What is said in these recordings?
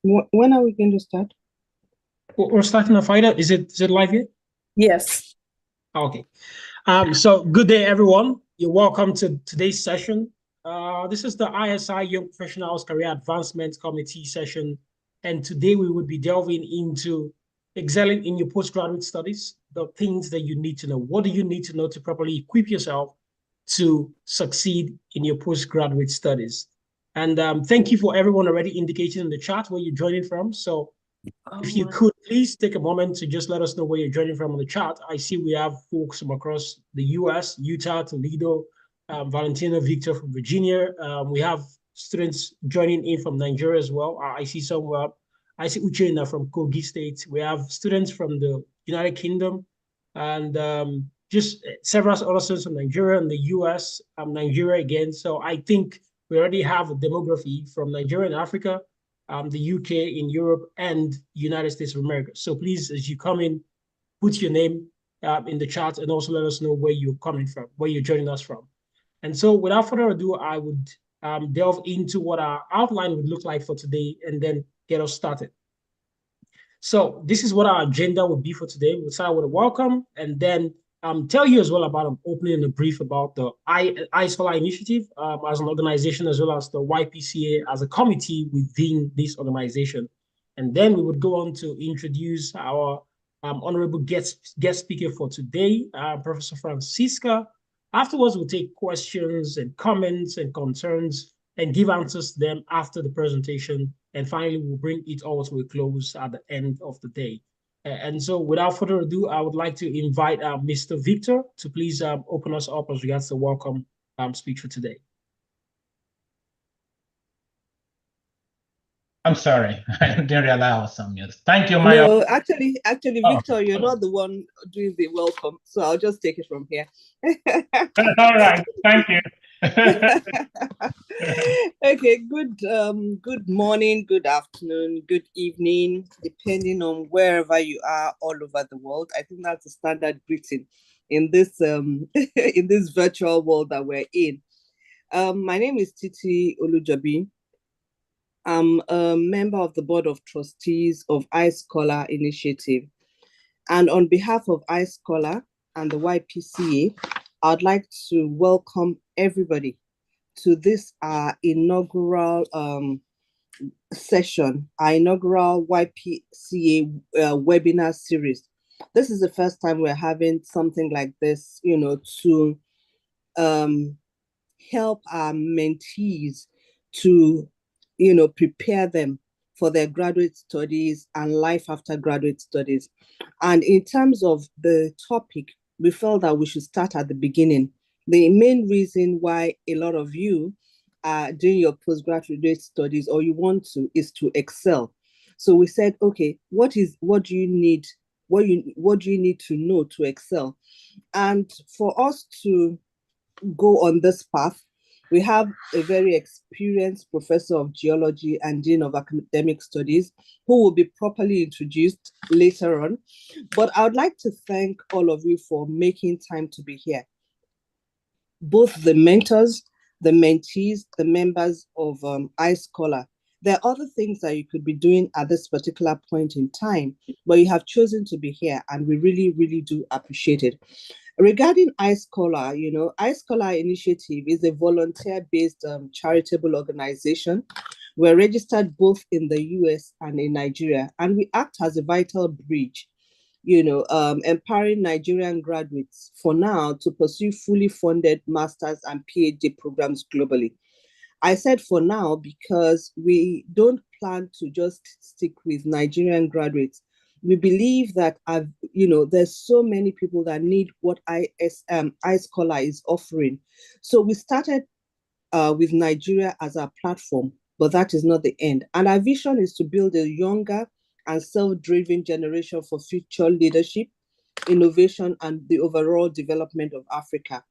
When are we going to start? We're starting a fight. Is it live yet? Yes. Okay. So good day, everyone. You're welcome to today's session. This is the iSI Young Professionals Career Advancement Committee session, and today we would be delving into excelling in your postgraduate studies, the things that you need to know. What do you need to know to properly equip yourself to succeed in your postgraduate studies? And thank you for everyone already indicating in the chat where you're joining from. So if you could please take a moment to just let us know where you're joining from on the chat. I see we have folks from across the US, Utah, Toledo, Valentina Victor from Virginia. We have students joining in from Nigeria as well. I see some, I see Uchenna from Kogi State. We have students from the United Kingdom and just several other students from Nigeria and the US, Nigeria again. So I think we already have a demography from Nigeria and Africa, the UK, in Europe, and United States of America. So please, as you come in, put your name in the chat and also let us know where you're coming from, where you're joining us from. And so without further ado, I would delve into what our outline would look like for today and then get us started. So this is what our agenda would be for today. We'll start with a welcome and then tell you as well about an opening and a brief about the iScholar initiative as an organization, as well as the YPCA as a committee within this organization. And then we would go on to introduce our honorable guest speaker for today, Professor Francisca. Afterwards, we'll take questions and comments and concerns and give answers to them after the presentation. And finally, we'll bring it all to a close at the end of the day. And so without further ado, I would like to invite Mr. Victor to please open us up as regards the welcome speech for today. I'm sorry, I didn't realize I was on mute. Thank you, Maya. No, actually, Victor, you're not the one doing the welcome, so I'll just take it from here. All right, thank you. Okay, good morning, good afternoon, good evening, depending on wherever you are all over the world. I think that's the standard greeting in this in this virtual world that we're in. My name is Titi Olujobi. I'm a member of the Board of Trustees of iScholar Initiative. And on behalf of iScholar and the YPCA, I'd like to welcome everybody to this inaugural session, our inaugural YPCA webinar series. This is the first time we're having something like this, to help our mentees to prepare them for their graduate studies and life after graduate studies. And in terms of the topic, we felt that we should start at the beginning. The main reason why a lot of you are doing your postgraduate studies or you want to is to excel. So we said, okay, what do you need? What do you need to know to excel? And for us to go on this path, we have a very experienced professor of geology and dean of academic studies who will be properly introduced later on. But I would like to thank all of you for making time to be here. Both the mentors, the mentees, the members of iScholar. There are other things that you could be doing at this particular point in time, but you have chosen to be here, and we really, really do appreciate it. Regarding iScholar, iScholar Initiative is a volunteer-based charitable organization. We're registered both in the US and in Nigeria, and we act as a vital bridge, empowering Nigerian graduates for now to pursue fully funded master's and PhD programs globally. I said for now because we don't plan to just stick with Nigerian graduates. We believe that there's so many people that need what iScholar is offering. So we started with Nigeria as our platform, but that is not the end. And our vision is to build a younger and self-driven generation for future leadership, innovation, and the overall development of Africa.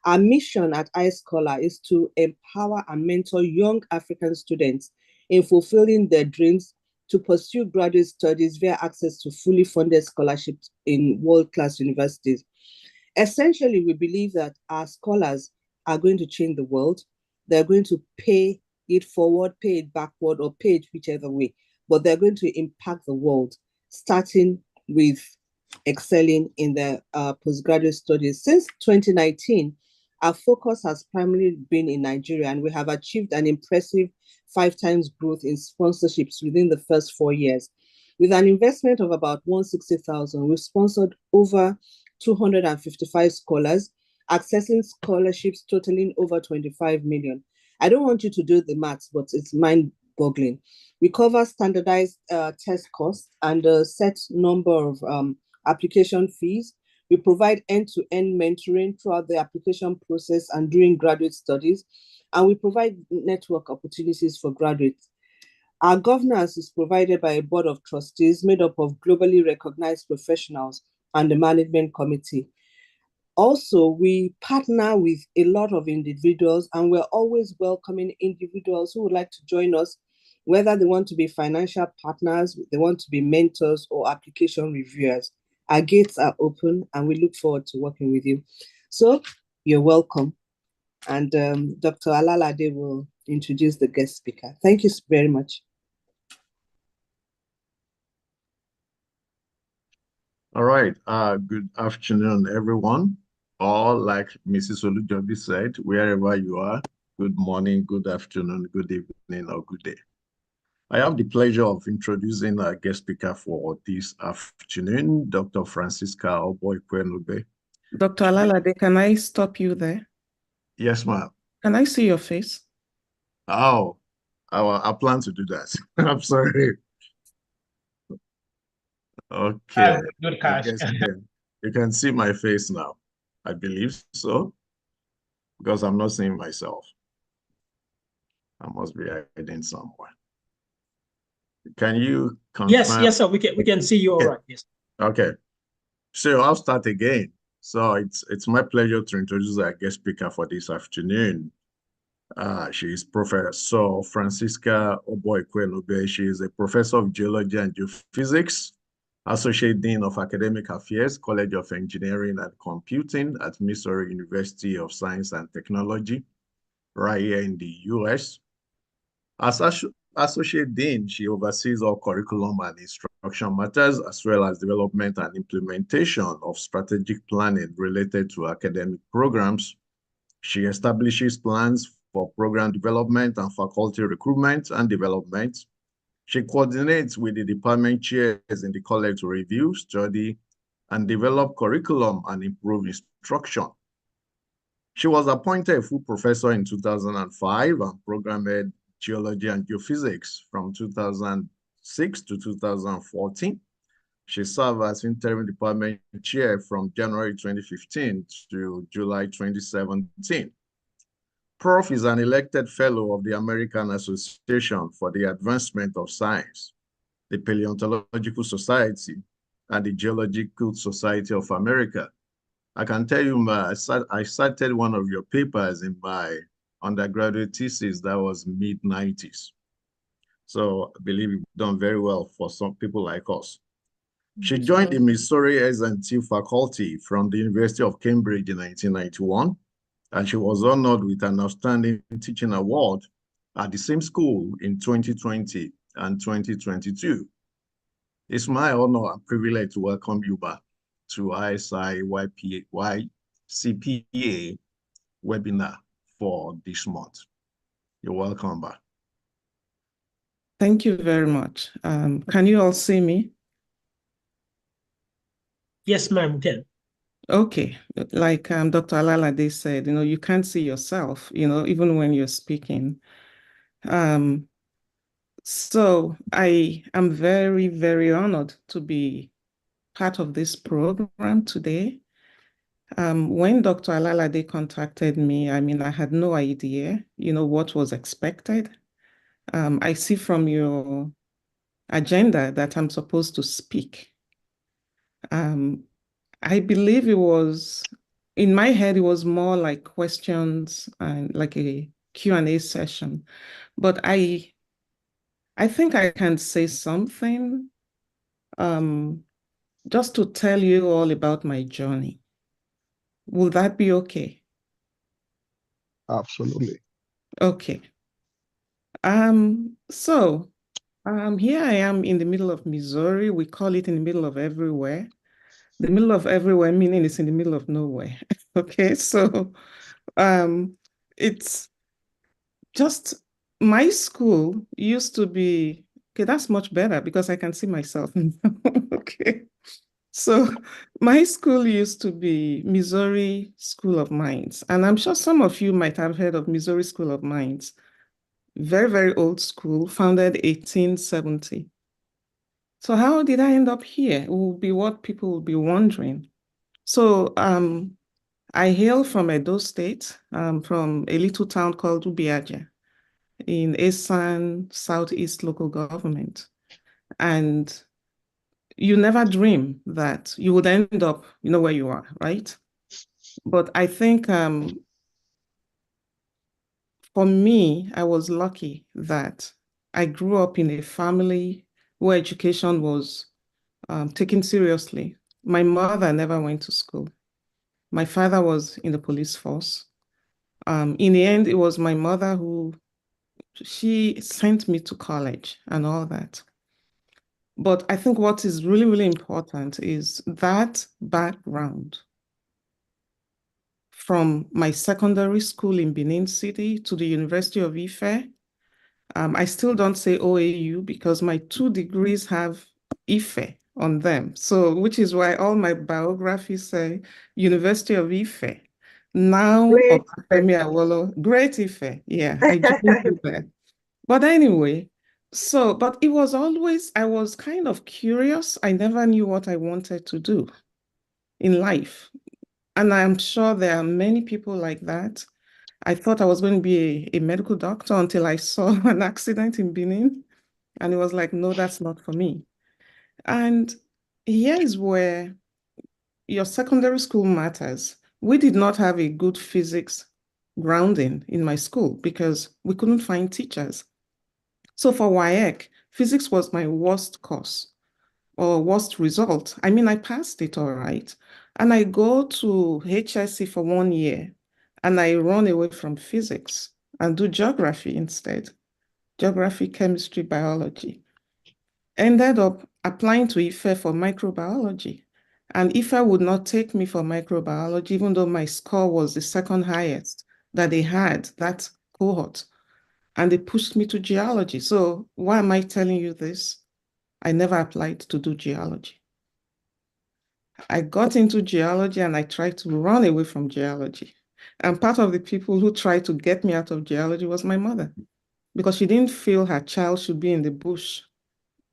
Our mission at iScholar is to empower and mentor young African students in fulfilling their dreams to pursue graduate studies via access to fully funded scholarships in world-class universities. Essentially, we believe that our scholars are going to change the world. They're going to pay it forward, pay it backward, or pay it whichever way. but they're going to impact the world, starting with excelling in their postgraduate studies. Since 2019, our focus has primarily been in Nigeria, and we have achieved an impressive 5 times growth in sponsorships within the first 4 years. With an investment of about 160,000, we've sponsored over 255 scholars, accessing scholarships totaling over 25 million. I don't want you to do the maths, but it's mind-boggling. We cover standardized test costs and a set number of application fees. We provide end-to-end mentoring throughout the application process and during graduate studies, and we provide network opportunities for graduates. Our governance is provided by a board of trustees made up of globally recognized professionals and the management committee. Also, we partner with a lot of individuals, and we're always welcoming individuals who would like to join us, whether they want to be financial partners, they want to be mentors, or application reviewers. Our gates are open, and we look forward to working with you. So you're welcome. And Dr. Alalade will introduce the guest speaker. Thank you very much. All right. Good afternoon, everyone. Or like Mrs. Olujobi said, wherever you are, good morning, good afternoon, good evening, or good day. I have the pleasure of introducing our guest speaker for this afternoon, Dr. Francisca Oboikwenube. Dr. Alalade, can I stop you there? Yes, ma'am. Can I see your face? Oh, I plan to do that. I'm sorry. Okay. Good I catch. guess you can see my face now. I believe so, because I'm not seeing myself. I must be hiding somewhere. Can you confirm? Yes, sir. We can see you all right. Yes. Okay. So I'll start again. So it's my pleasure to introduce our guest speaker for this afternoon. She is Professor Francisca Oboikwenube. She is a professor of geology and geophysics, Associate Dean of Academic Affairs, College of Engineering and Computing at Missouri University of Science and Technology, right here in the US. As Associate Dean, she oversees all curriculum and instruction matters, as well as development and implementation of strategic planning related to academic programs. She establishes plans for program development and faculty recruitment and development. She coordinates with the department chairs in the college to review, study, and develop curriculum and improve instruction. She was appointed a full professor in 2005 and program head geology and geophysics from 2006 to 2014. She served as interim department chair from January 2015 to July 2017. Prof is an elected fellow of the American Association for the Advancement of Science, the Paleontological Society, and the Geological Society of America. I can tell you, I cited one of your papers in my undergraduate thesis that was mid-90s. So I believe you've done very well for some people like us. She joined the Missouri S&T faculty from the University of Cambridge in 1991, and she was honored with an outstanding teaching award at the same school in 2020 and 2022. It's my honor and privilege to welcome you back to iSI YPCA webinar for this month. You're welcome back. Thank you very much. Can you all see me? Yes, ma'am, we can. Okay, like Dr. Alalade said, you can't see yourself, even when you're speaking. So I am very, very honored to be part of this program today. When Dr. Alalade contacted me, I had no idea, what was expected. I see from your agenda that I'm supposed to speak. I believe it was, in my head, it was more like questions and like a Q&A session. But I think I can say something just to tell you all about my journey. Will that be okay? Absolutely. Okay. So Here I am in the middle of Missouri. We call it in the middle of everywhere. The middle of everywhere meaning it's in the middle of nowhere. Okay, so it's just my school used to be, okay, that's much better because I can see myself. Okay. So my school used to be Missouri School of Mines. And I'm sure some of you might have heard of Missouri School of Mines. Very, very old school, founded 1870. So how did I end up here? It will be what people will be wondering. So I hail from Edo State, from a little town called Ubiaja in Esan, Southeast local government. And you never dream that you would end up, where you are, right? But I think for me, I was lucky that I grew up in a family where education was taken seriously. My mother never went to school. My father was in the police force. In the end, it was my mother she sent me to college and all that. But I think what is really, really important is that background from my secondary school in Benin City to the University of Ife. I still don't say OAU because my 2 degrees have Ife on them. So, which is why all my biographies say University of Ife. Now, Great. Obafemi Awolowo, Great Ife. Yeah, I do that. But anyway, but it was always, I was kind of curious. I never knew what I wanted to do in life. And I'm sure there are many people like that. I thought I was going to be a medical doctor until I saw an accident in Benin. And it was like, no, that's not for me. And here is where your secondary school matters. We did not have a good physics grounding in my school because we couldn't find teachers. So for WAEC, physics was my worst course or worst result. I mean, I passed it all right. And I go to HSC for 1 year and I run away from physics and do geography instead. Geography, chemistry, biology. Ended up applying to IFE for microbiology. And IFE would not take me for microbiology, even though my score was the second highest that they had, that cohort. And they pushed me to geology. So why am I telling you this? I never applied to do geology. I got into geology and I tried to run away from geology. And part of the people who tried to get me out of geology was my mother, because she didn't feel her child should be in the bush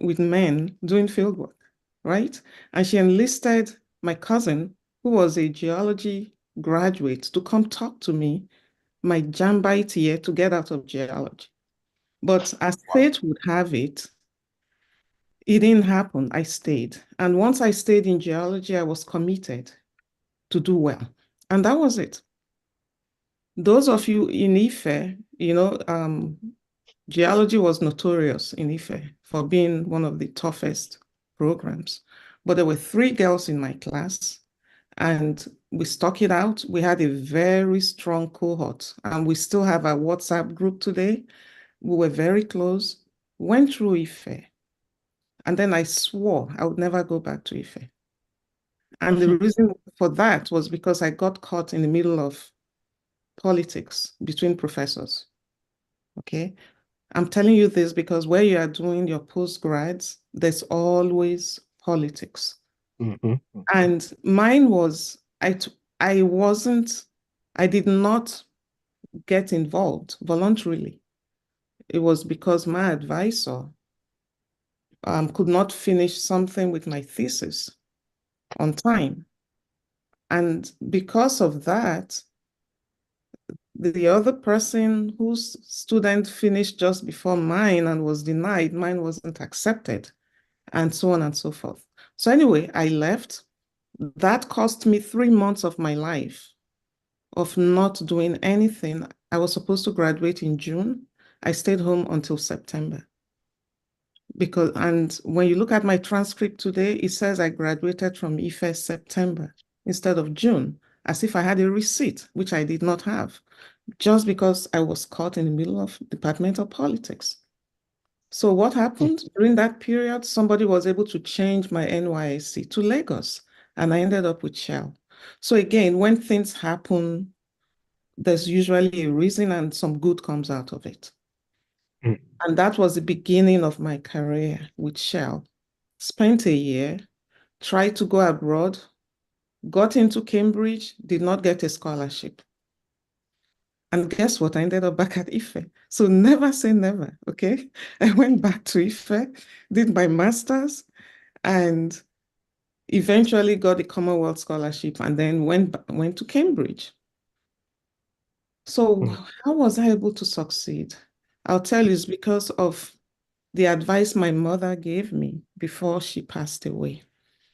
with men doing field work, right? And she enlisted my cousin, who was a geology graduate, to come talk to me my jambite year to get out of geology. But as fate would have it, it didn't happen. I stayed. And once I stayed in geology, I was committed to do well. And that was it. Those of you in Ife, geology was notorious in Ife for being one of the toughest programs. But there were 3 girls in my class and we stuck it out. We had a very strong cohort and we still have a WhatsApp group today. We were very close, went through Ife. And then I swore I would never go back to Ife. And the reason for that was because I got caught in the middle of politics between professors. Okay. I'm telling you this because where you are doing your postgrads, there's always politics. And mine was, I did not get involved voluntarily. It was because my advisor could not finish something with my thesis on time. And because of that, the other person whose student finished just before mine and was denied, mine wasn't accepted, and so on and so forth. So anyway, I left. That cost me 3 months of my life of not doing anything. I was supposed to graduate in June. I stayed home until September. And when you look at my transcript today, it says I graduated from IFE September instead of June, as if I had a receipt, which I did not have, just because I was caught in the middle of departmental politics. So what happened during that period? Somebody was able to change my NYSC to Lagos, and I ended up with Shell. So again, when things happen, there's usually a reason and some good comes out of it. And that was the beginning of my career with Shell. Spent a year, tried to go abroad, got into Cambridge, did not get a scholarship. And guess what? I ended up back at IFE. So never say never, okay? I went back to IFE, did my master's, and eventually got a Commonwealth scholarship, and then went to Cambridge. So how was I able to succeed? I'll tell you, it's because of the advice my mother gave me before she passed away.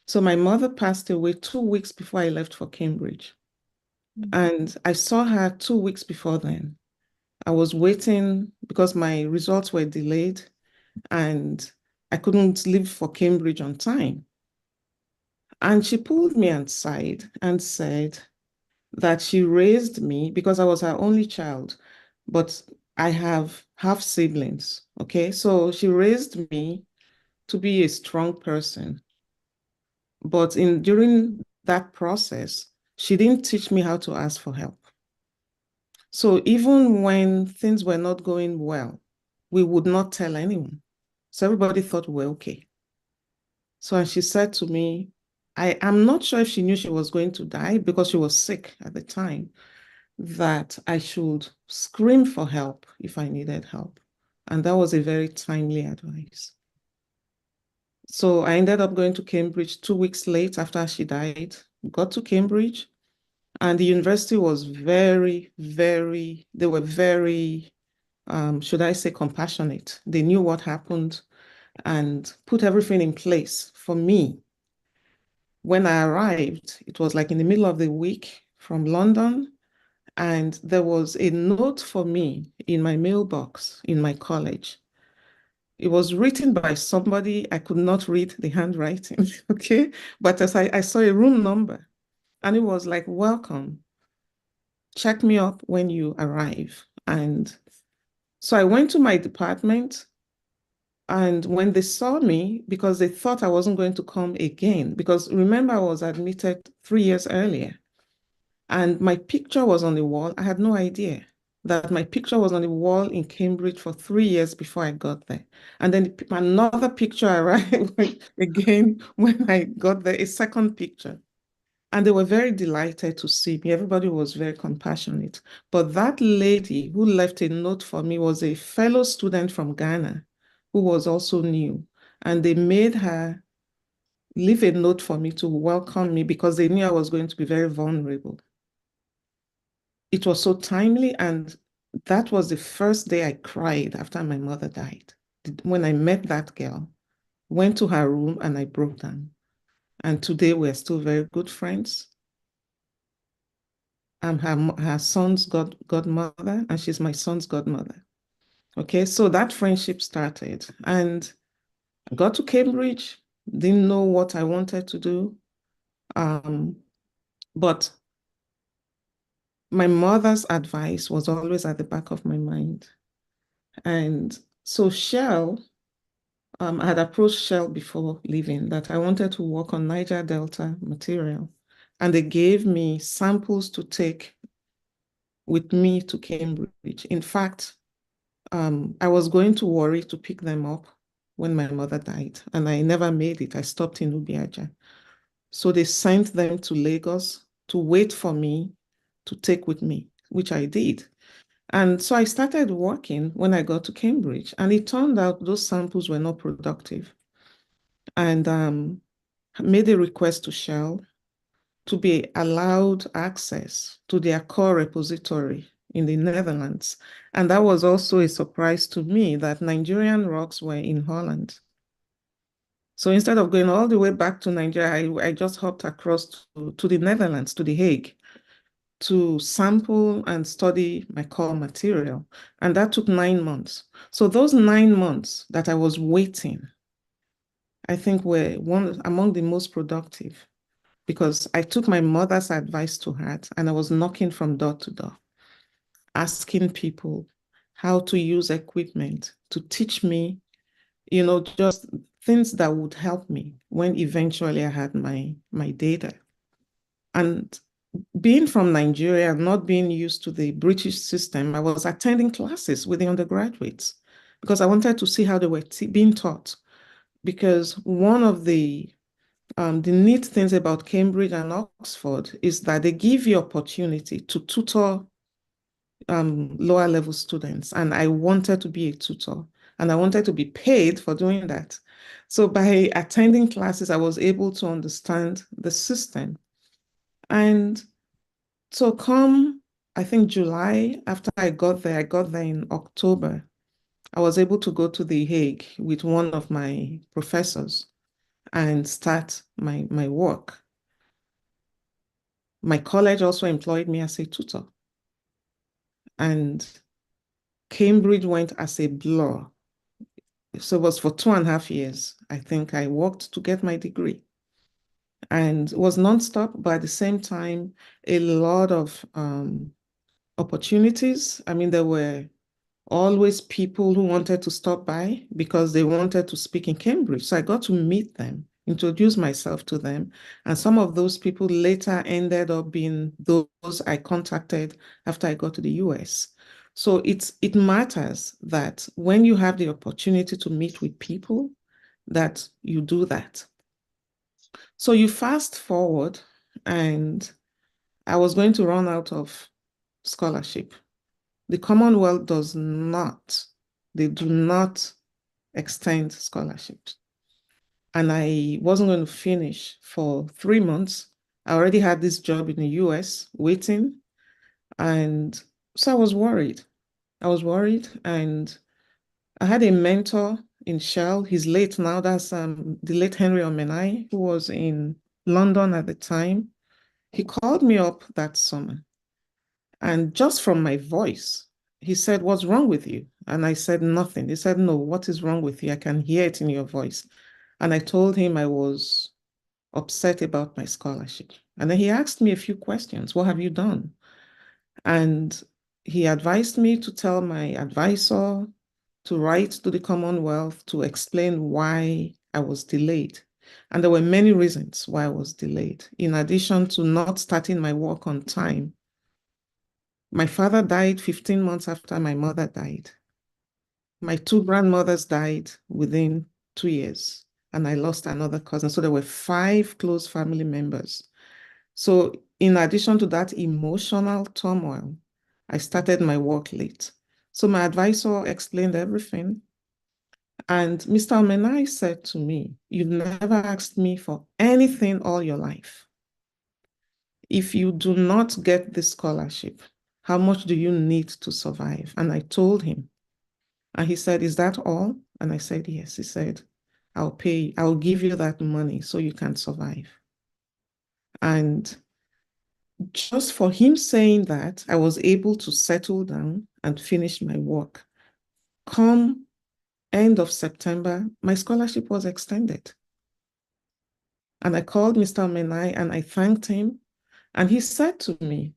So my mother passed away 2 weeks before I left for Cambridge. And I saw her 2 weeks before then. I was waiting because my results were delayed and I couldn't leave for Cambridge on time. And she pulled me aside and said that she raised me because I was her only child, but I have half siblings, okay? So she raised me to be a strong person. But during that process, she didn't teach me how to ask for help. So even when things were not going well, we would not tell anyone. So everybody thought we were okay. So she said to me, I'm not sure if she knew she was going to die because she was sick at the time, that I should scream for help if I needed help. And that was a very timely advice. So I ended up going to Cambridge 2 weeks late after she died, got to Cambridge, and the university was they were very, should I say, compassionate. They knew what happened and put everything in place for me. When I arrived, it was like in the middle of the week from London, and there was a note for me in my mailbox in my college. It was written by somebody, I could not read the handwriting, okay? But as I saw a room number, and it was like, welcome, check me up when you arrive. And so I went to my department, and when they saw me, because they thought I wasn't going to come again, because remember I was admitted 3 years earlier, and my picture was on the wall. I had no idea that my picture was on the wall in Cambridge for 3 years before I got there. And then another picture arrived again when I got there, a second picture. And they were very delighted to see me. Everybody was very compassionate. But that lady who left a note for me was a fellow student from Ghana who was also new. And they made her leave a note for me to welcome me because they knew I was going to be very vulnerable. It was so timely, and that was the first day I cried after my mother died. When I met that girl, went to her room and I broke down. And today we're still very good friends. I'm her son's godmother, and she's my son's godmother. Okay, so that friendship started, and I got to Cambridge, didn't know what I wanted to do, but my mother's advice was always at the back of my mind. And so Shell, I had approached Shell before leaving that I wanted to work on Niger Delta material. And they gave me samples to take with me to Cambridge. In fact, I was going to Warri to pick them up when my mother died, and I never made it. I stopped in Ubiaja. So they sent them to Lagos to wait for me to take with me, which I did. And so I started working when I got to Cambridge, and it turned out those samples were not productive. And made a request to Shell to be allowed access to their core repository in the Netherlands. And that was also a surprise to me that Nigerian rocks were in Holland. So instead of going all the way back to Nigeria, I just hopped across to the Netherlands, to The Hague, to sample and study my core material. And that took 9 months. So those 9 months that I was waiting, I think were among the most productive, because I took my mother's advice to heart and I was knocking from door to door, asking people how to use equipment to teach me just things that would help me when eventually I had my data. And being from Nigeria and not being used to the British system, I was attending classes with the undergraduates because I wanted to see how they were being taught. Because one of the neat things about Cambridge and Oxford is that they give you opportunity to tutor lower level students. And I wanted to be a tutor and I wanted to be paid for doing that. So by attending classes, I was able to understand the system. And so come, I think July, after I got there in October, I was able to go to The Hague with one of my professors and start my work. My college also employed me as a tutor. And Cambridge went as a blur. So it was for 2.5 years. I think I worked to get my degree. And it was nonstop, but at the same time, a lot of opportunities. I mean, there were always people who wanted to stop by because they wanted to speak in Cambridge. So I got to meet them, introduce myself to them. And some of those people later ended up being those I contacted after I got to the US. So it matters that when you have the opportunity to meet with people, that you do that. So you fast forward, and I was going to run out of scholarship. The Commonwealth they do not extend scholarships. And I wasn't going to finish for 3 months. I already had this job in the US waiting. And so I was worried. And I had a mentor in Shell. He's late now. That's the late Henry Omenai, who was in London at the time. He called me up that summer. And just from my voice, he said, "What's wrong with you?" And I said, "Nothing." He said, "No, what is wrong with you? I can hear it in your voice." And I told him I was upset about my scholarship. And then he asked me a few questions. "What have you done?" And he advised me to tell my advisor, to write to the Commonwealth to explain why I was delayed. And there were many reasons why I was delayed. In addition to not starting my work on time, my father died 15 months after my mother died. My 2 grandmothers died within 2 years, and I lost another cousin. So there were 5 close family members. So in addition to that emotional turmoil, I started my work late. So my advisor explained everything. And Mr. Omenai said to me, "You've never asked me for anything all your life. If you do not get this scholarship, how much do you need to survive?" And I told him. And he said, "Is that all?" And I said, "Yes." He said, I'll give you that money so you can survive." And just for him saying that, I was able to settle down and finish my work. Come end of September, my scholarship was extended. And I called Mr. Omenai and I thanked him. And he said to me,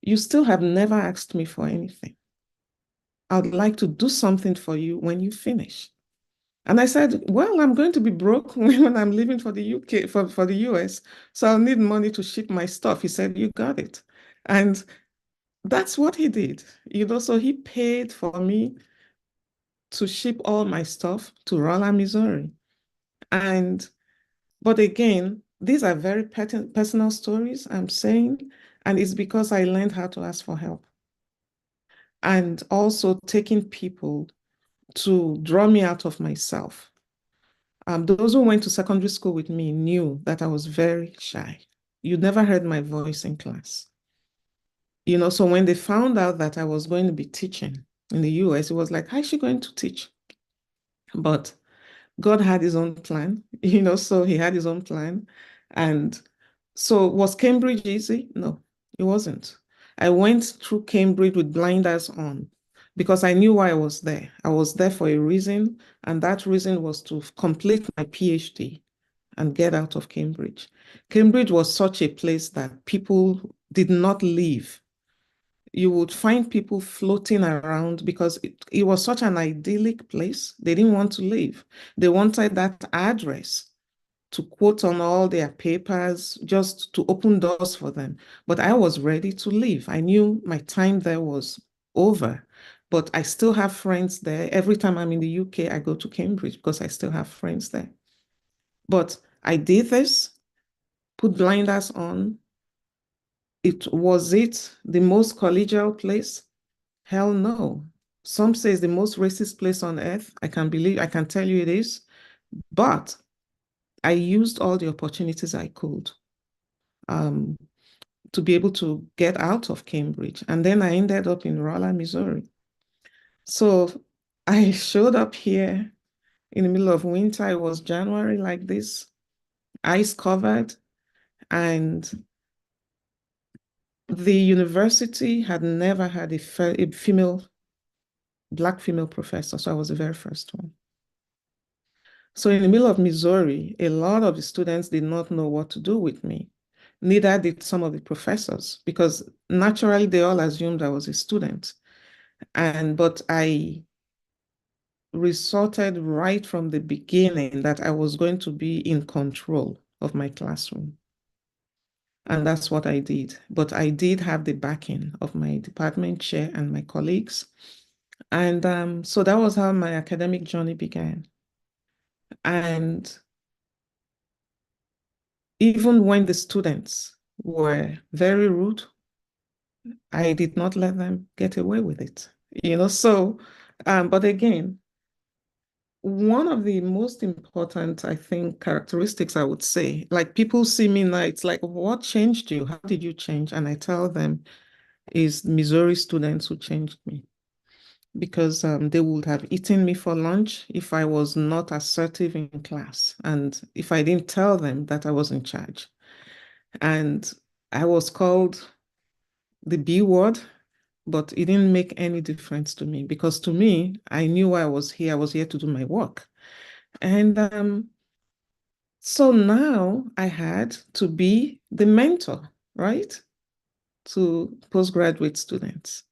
"You still have never asked me for anything. I'd like to do something for you when you finish." And I said, "Well, I'm going to be broke when I'm leaving for the UK, for the US. So I'll need money to ship my stuff." He said, "You got it." And that's what he did. So he paid for me to ship all my stuff to Rolla, Missouri. But again, these are very personal stories I'm saying, and it's because I learned how to ask for help. And also taking people to draw me out of myself. Those who went to secondary school with me knew that I was very shy. You never heard my voice in class. So when they found out that I was going to be teaching in the US, it was like, "How is she going to teach?" But God had his own plan, so he had his own plan. And so was Cambridge easy? No, it wasn't. I went through Cambridge with blinders on because I knew why I was there. I was there for a reason, and that reason was to complete my PhD and get out of Cambridge. Cambridge was such a place that people did not leave. you would find people floating around because it was such an idyllic place. They didn't want to leave. They wanted that address to quote on all their papers, just to open doors for them. But I was ready to leave. I knew my time there was over, but I still have friends there. Every time I'm in the UK, I go to Cambridge because I still have friends there. But I did this, put blinders on. Was it the most collegial place? Hell no. Some say it's the most racist place on earth. I can tell you it is. But I used all the opportunities I could to be able to get out of Cambridge. And then I ended up in Rolla, Missouri. So I showed up here in the middle of winter. It was January like this, ice covered. And the university had never had a Black female professor. So I was the very first one. So in the middle of Missouri, a lot of the students did not know what to do with me. Neither did some of the professors, because naturally they all assumed I was a student. But I resorted right from the beginning that I was going to be in control of my classroom. And that's what I did. But I did have the backing of my department chair and my colleagues. And so that was how my academic journey began. And even when the students were very rude, I did not let them get away with it. But again, one of the most important, I think, characteristics I would say, like people see me now, it's like, what changed you? How did you change? And I tell them, is Missouri students who changed me. Because they would have eaten me for lunch if I was not assertive in class, and if I didn't tell them that I was in charge. And I was called the B word, but it didn't make any difference to me, because to me, I knew why I was here. I was here to do my work. And so now I had to be the mentor, right, to postgraduate students.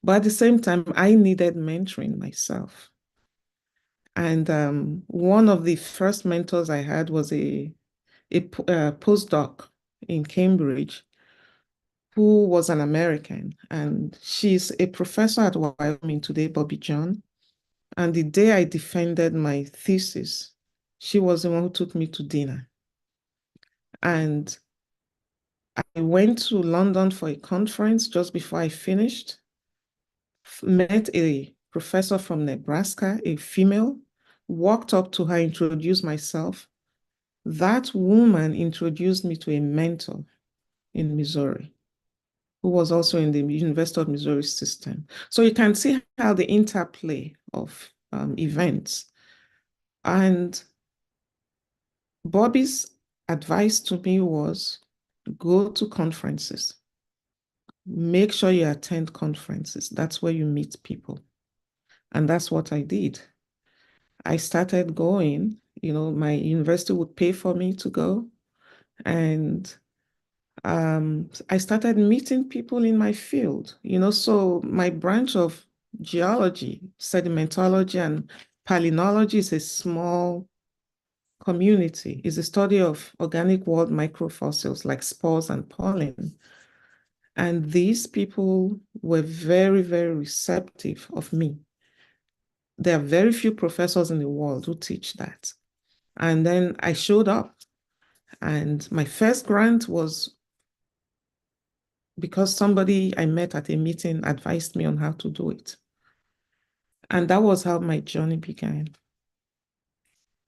But at the same time, I needed mentoring myself. And one of the first mentors I had was a postdoc in Cambridge who was an American. And she's a professor at Wyoming today, Bobby John. And the day I defended my thesis, she was the one who took me to dinner. And I went to London for a conference just before I finished, met a professor from Nebraska, a female, walked up to her, introduced myself. That woman introduced me to a mentor in Missouri, who was also in the University of Missouri system. So you can see how the interplay of events. And Bobby's advice to me was, go to conferences. Make sure you attend conferences. That's where you meet people. And that's what I did. I started going, my university would pay for me to go. And I started meeting people in my field, so my branch of geology, sedimentology, and palynology is a small community. It's a study of organic world microfossils like spores and pollen. And these people were very, very receptive of me. There are very few professors in the world who teach that. And then I showed up, and my first grant was because somebody I met at a meeting advised me on how to do it. And that was how my journey began.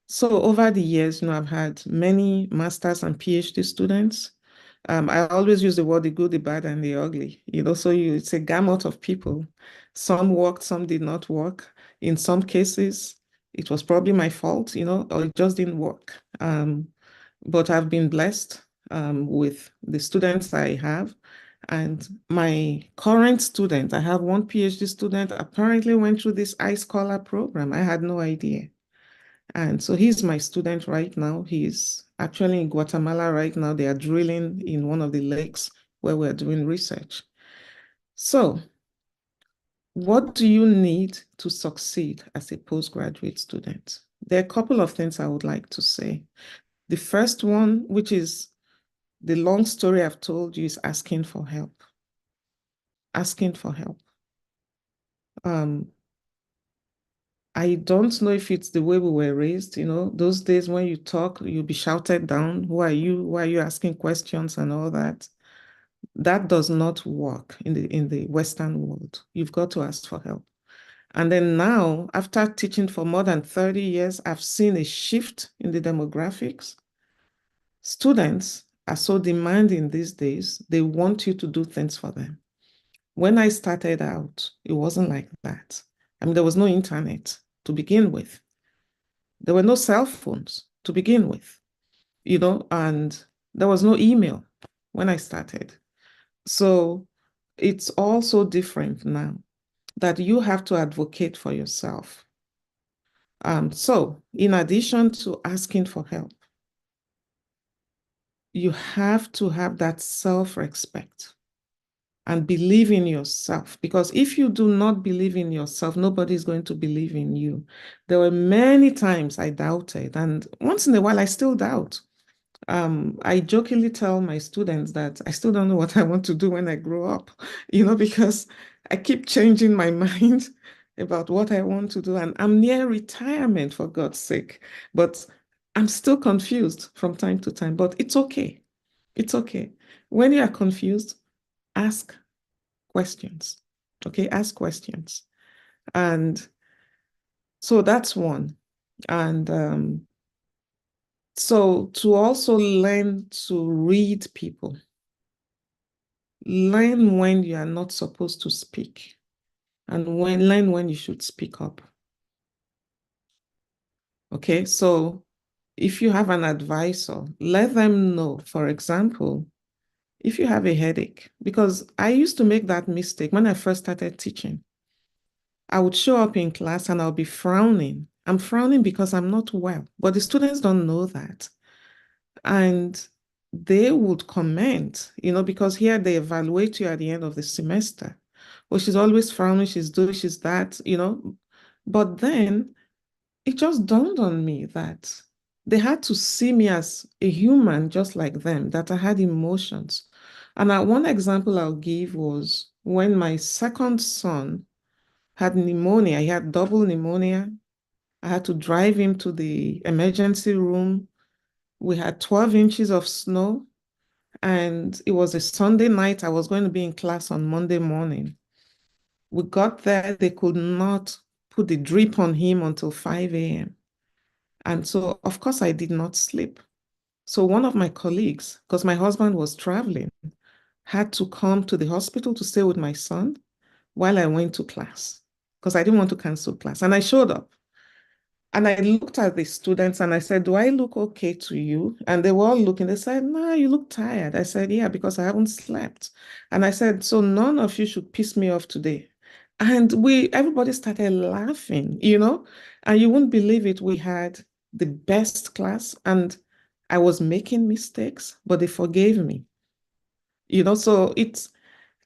So over the years, I've had many master's and PhD students. I always use the word the good, the bad, and the ugly. It's a gamut of people. Some worked, some did not work. In some cases, it was probably my fault, or it just didn't work. But I've been blessed with the students I have. And my current student, I have one PhD student, apparently went through this iScholar program. I had no idea. And so he's my student right now. He's actually in Guatemala right now. They are drilling in one of the lakes where we're doing research. So, what do you need to succeed as a postgraduate student? There are a couple of things I would like to say. The first one, which is the long story I've told you, is asking for help. Asking for help. I don't know if it's the way we were raised, those days when you talk, you'll be shouted down. Who are you? Why are you asking questions and all that? That does not work in the Western world. You've got to ask for help. And then now, after teaching for more than 30 years, I've seen a shift in the demographics. Students are so demanding these days. They want you to do things for them. When I started out, it wasn't like that. I mean, there was no internet to begin with. There were no cell phones to begin with, and there was no email when I started. So it's also different now that you have to advocate for yourself. So in addition to asking for help, you have to have that self-respect and believe in yourself. Because if you do not believe in yourself, nobody is going to believe in you. There were many times I doubted, and once in a while I still doubt. I jokingly tell my students that I still don't know what I want to do when I grow up, because I keep changing my mind about what I want to do. And I'm near retirement, for God's sake, but I'm still confused from time to time, but it's okay. It's okay. When you are confused, ask questions, okay? Ask questions. And so that's one. And so to also learn to read people, learn when you are not supposed to speak, and learn when you should speak up. Okay, so if you have an advisor, let them know. For example, if you have a headache, because I used to make that mistake when I first started teaching. I would show up in class and I'll be frowning. I'm frowning because I'm not well, but the students don't know that. And they would comment, because here they evaluate you at the end of the semester. Well, she's always frowning, she's doing, she's that, But then it just dawned on me that they had to see me as a human just like them, that I had emotions. And one example I'll give was when my second son had pneumonia. He had double pneumonia. I had to drive him to the emergency room. We had 12 inches of snow, and it was a Sunday night. I was going to be in class on Monday morning. We got there, they could not put the drip on him until 5 a.m. And so, of course, I did not sleep. So one of my colleagues, because my husband was traveling, had to come to the hospital to stay with my son while I went to class, because I didn't want to cancel class. And I showed up. And I looked at the students and I said, do I look okay to you? And they were all looking. They said, no, you look tired. I said, yeah, because I haven't slept. And I said, so none of you should piss me off today. And everybody started laughing, and you wouldn't believe it. We had the best class, and I was making mistakes, but they forgave me, so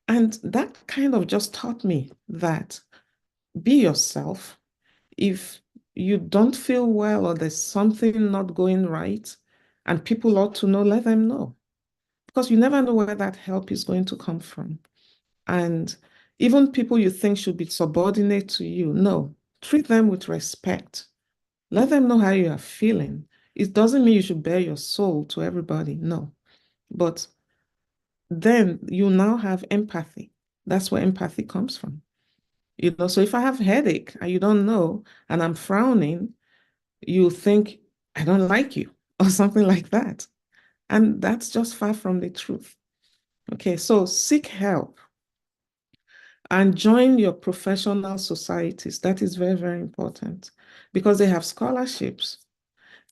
and that kind of just taught me that be yourself. If you don't feel well or there's something not going right and people ought to know, let them know. Because you never know where that help is going to come from. And even people you think should be subordinate to you, no, treat them with respect. Let them know how you are feeling. It doesn't mean you should bare your soul to everybody, no. But then you now have empathy. That's where empathy comes from. So if I have headache and you don't know, and I'm frowning, you think I don't like you or something like that. And that's just far from the truth. Okay, so seek help and join your professional societies. That is very, very important because they have scholarships.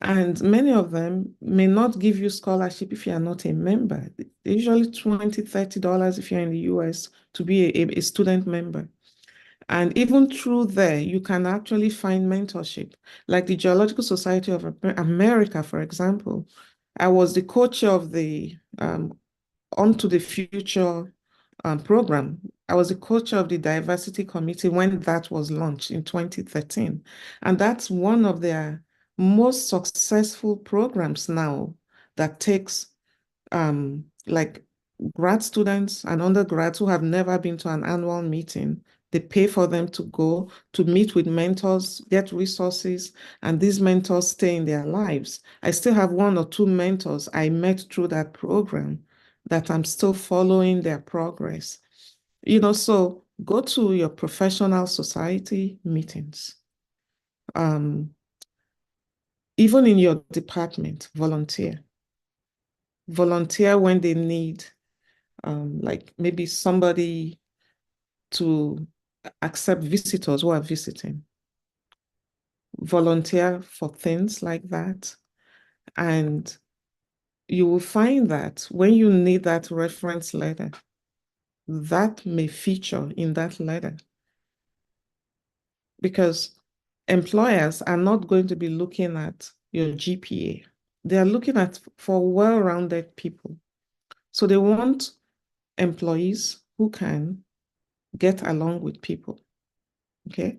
And many of them may not give you scholarship if you are not a member. They're usually $20, $30 if you're in the US to be a student member. And even through there, you can actually find mentorship. Like the Geological Society of America, for example. I was the co-chair of the On to the Future program. I was a coach of the diversity committee when that was launched in 2013. And that's one of their most successful programs now that takes like grad students and undergrads who have never been to an annual meeting. They pay for them to go to meet with mentors, get resources, and these mentors stay in their lives. I still have 1 or 2 mentors I met through that program that I'm still following their progress. So go to your professional society meetings. Even in your department, volunteer. Volunteer when they need, like maybe somebody to accept visitors who are visiting. Volunteer for things like that. And you will find that when you need that reference letter, that may feature in that letter. Because employers are not going to be looking at your GPA. They are looking at for well-rounded people. So they want employees who can get along with people. Okay.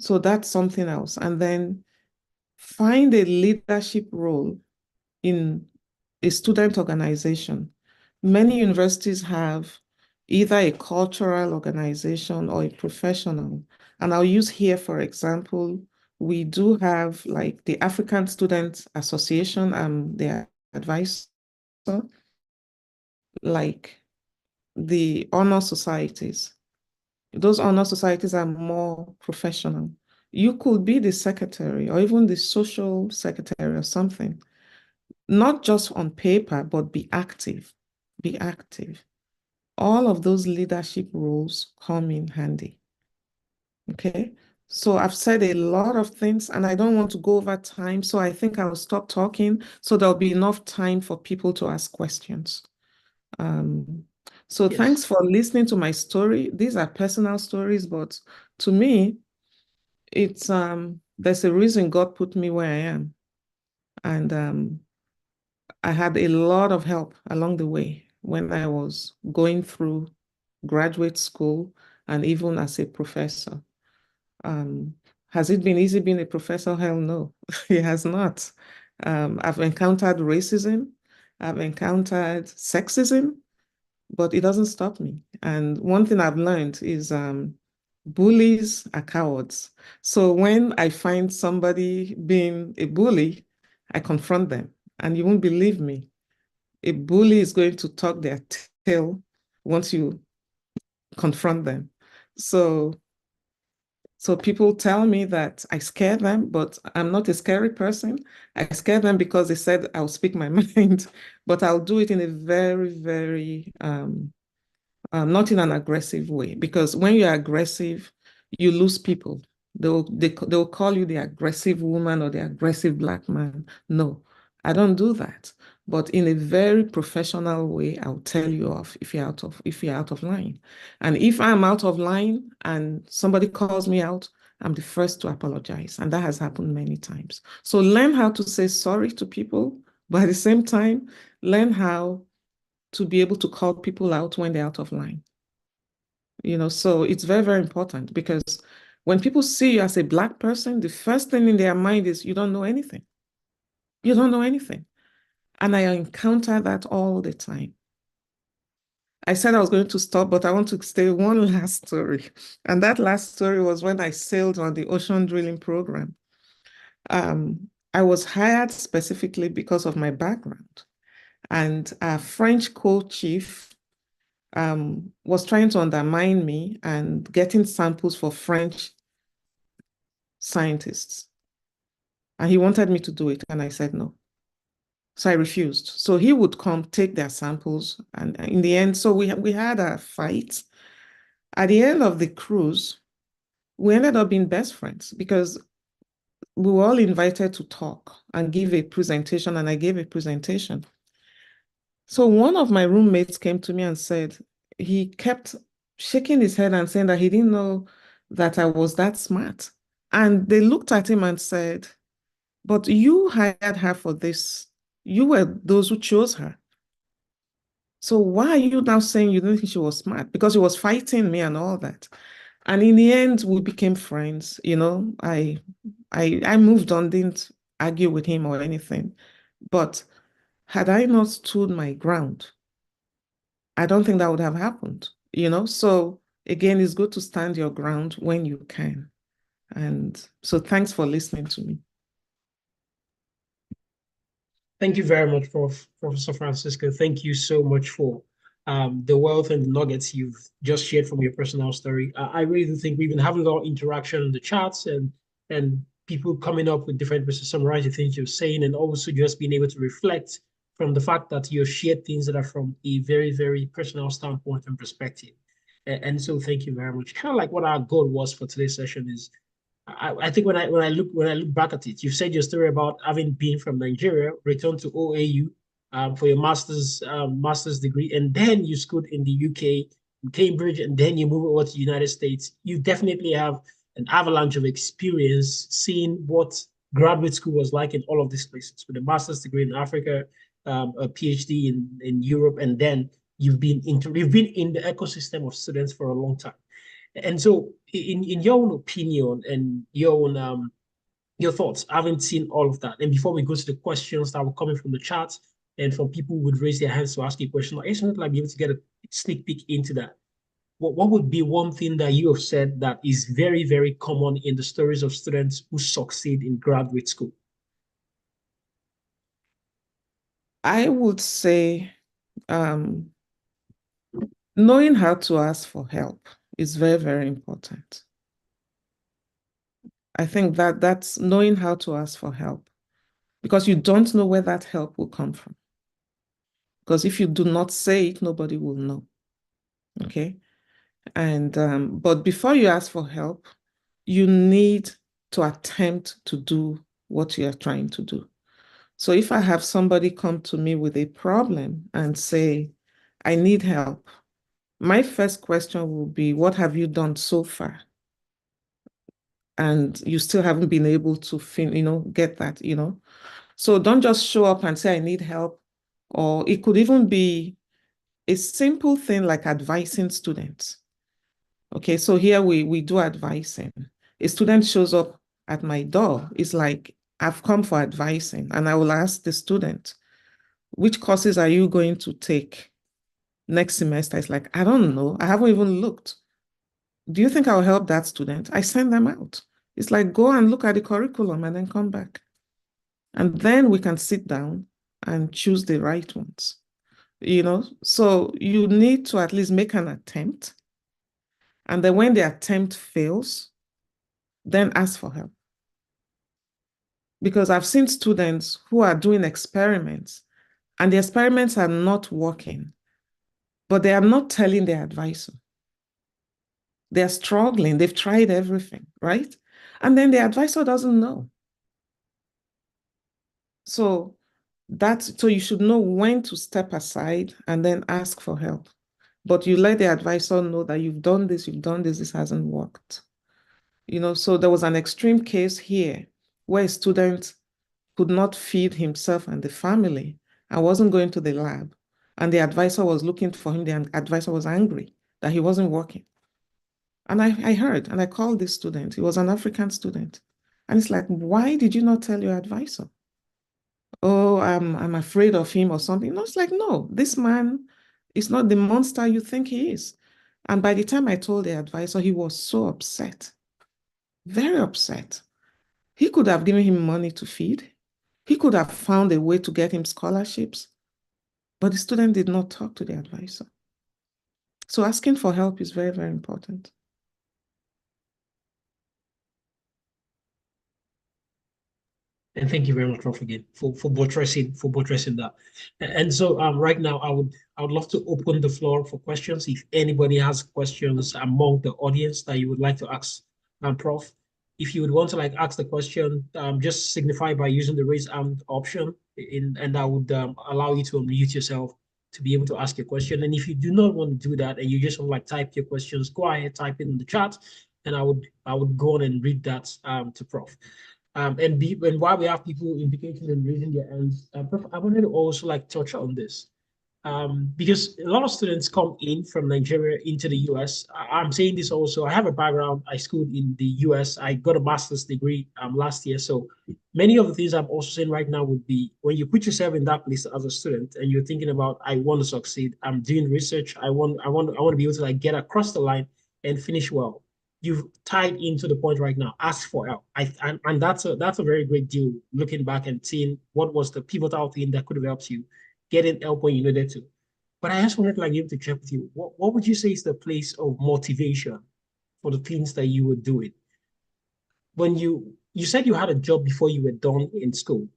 So that's something else. And then find a leadership role in a student organization. Many universities have either a cultural organization or a professional. And I'll use here, for example, we do have like the African Student Association and their advisor, like the honor societies. Those honor societies are more professional. You could be the secretary or even the social secretary or something, not just on paper, but be active. Be active. All of those leadership roles come in handy. Okay. So I've said a lot of things and I don't want to go over time. So I think I'll stop talking so there'll be enough time for people to ask questions. So thanks for listening to my story. These are personal stories, but to me, it's there's a reason God put me where I am. And I had a lot of help along the way when I was going through graduate school and even as a professor. Has it been easy being a professor? Hell no, it has not. I've encountered racism, I've encountered sexism, but it doesn't stop me. And one thing I've learned is bullies are cowards. So when I find somebody being a bully, I confront them. And you won't believe me, a bully is going to tuck their tail once you confront them. So people tell me that I scare them, but I'm not a scary person. I scare them because they said I'll speak my mind, but I'll do it in a very, very, not in an aggressive way. Because when you're aggressive, you lose people. They'll call you the aggressive woman or the aggressive Black man. No, I don't do that. But in a very professional way, I'll tell you off if you're out of line. And if I'm out of line and somebody calls me out, I'm the first to apologize. And that has happened many times. So learn how to say sorry to people, but at the same time, learn how to be able to call people out when they're out of line. So it's very, very important because when people see you as a Black person, the first thing in their mind is you don't know anything. You don't know anything. And I encounter that all the time. I said I was going to stop, but I want to say one last story. And that last story was when I sailed on the ocean drilling program. I was hired specifically because of my background. And our French co-chief was trying to undermine me and getting samples for French scientists. And he wanted me to do it, and I said no. So I refused. So he would come take their samples, and in the end, so we had a fight. At the end of the cruise, we ended up being best friends because we were all invited to talk and give a presentation, and I gave a presentation. So one of my roommates came to me and said, he kept shaking his head and saying that he didn't know that I was that smart. And they looked at him and said, but you hired her for this. You were those who chose her. So why are you now saying you didn't think she was smart? Because she was fighting me and all that. And in the end, we became friends. I moved on, didn't argue with him or anything. But had I not stood my ground, I don't think that would have happened. So again, it's good to stand your ground when you can. And so thanks for listening to me. Thank you very much, Professor Francisco. Thank you so much for the wealth and the nuggets you've just shared from your personal story. I really do think we've been having a lot of interaction in the chats and people coming up with different ways to summarize the things you're saying, and also just being able to reflect from the fact that you've shared things that are from a very, very personal standpoint and perspective. And so thank you very much. Kind of like what our goal was for today's session is I think when I look back at it, you've said your story about having been from Nigeria, returned to OAU for your master's degree, and then you schooled in the UK, in Cambridge, and then you move over to the United States. You definitely have an avalanche of experience seeing what graduate school was like in all of these places, with a master's degree in Africa, a PhD in Europe, and then you've been in the ecosystem of students for a long time. And so, in your own opinion and your thoughts, having seen all of that, and before we go to the questions that were coming from the chat and from people who would raise their hands to ask you a question, I just want to be able to get a sneak peek into that. What would be one thing that you have said that is very, very common in the stories of students who succeed in graduate school? I would say knowing how to ask for help is very, very important. I think that's knowing how to ask for help, because you don't know where that help will come from. Because if you do not say it, nobody will know. Okay. And but before you ask for help, you need to attempt to do what you are trying to do. So if I have somebody come to me with a problem and say, I need help, my first question will be, what have you done so far? And you still haven't been able to get that. So don't just show up and say, I need help. Or it could even be a simple thing like advising students. Okay, so here we do advising. A student shows up at my door. It's like, I've come for advising, and I will ask the student, which courses are you going to take next semester? It's like, I don't know. I haven't even looked. Do you think I'll help that student? I send them out. It's like, go and look at the curriculum and then come back. And then we can sit down and choose the right ones. So you need to at least make an attempt. And then when the attempt fails, then ask for help. Because I've seen students who are doing experiments and the experiments are not working, but they are not telling their advisor. They're struggling. They've tried everything, right? And then the advisor doesn't know. So you should know when to step aside and then ask for help. But you let the advisor know that you've done this, this hasn't worked. So there was an extreme case here where a student could not feed himself and the family and wasn't going to the lab. And the advisor was looking for him. The advisor was angry that he wasn't working. And I heard, and I called this student. He was an African student. And it's like, why did you not tell your advisor? Oh, I'm afraid of him or something. No, it's like, no, this man is not the monster you think he is. And by the time I told the advisor, he was so upset, very upset. He could have given him money to feed. He could have found a way to get him scholarships, but the student did not talk to the advisor. So asking for help is very, very important. And thank you very much, Prof, again for buttressing that. And so right now I would love to open the floor for questions. If anybody has questions among the audience that you would like to ask Prof, if you would want to ask the question, just signify by using the raise hand option, and that would allow you to unmute yourself to be able to ask your question. And if you do not want to do that and you just want to type your questions, go ahead, type it in the chat, and I would go on and read that to Prof. And while we have people indicating and raising their hands, Prof, I wanted to also touch on this. because a lot of students come in from Nigeria into the US. I'm saying this also. I have a background. I schooled in the US. I got a master's degree last year. So many of the things I'm also saying right now would be when you put yourself in that place as a student and you're thinking about, I want to succeed. I'm doing research. I want to be able to like get across the line and finish well. You've tied into the point right now. Ask for help. And that's a very great deal. Looking back and seeing what was the pivotal thing that could have helped you getting help when you needed to. But I just wanted to like able to check with you. What would you say is the place of motivation for the things that you were doing? When you said you had a job before you were done in school.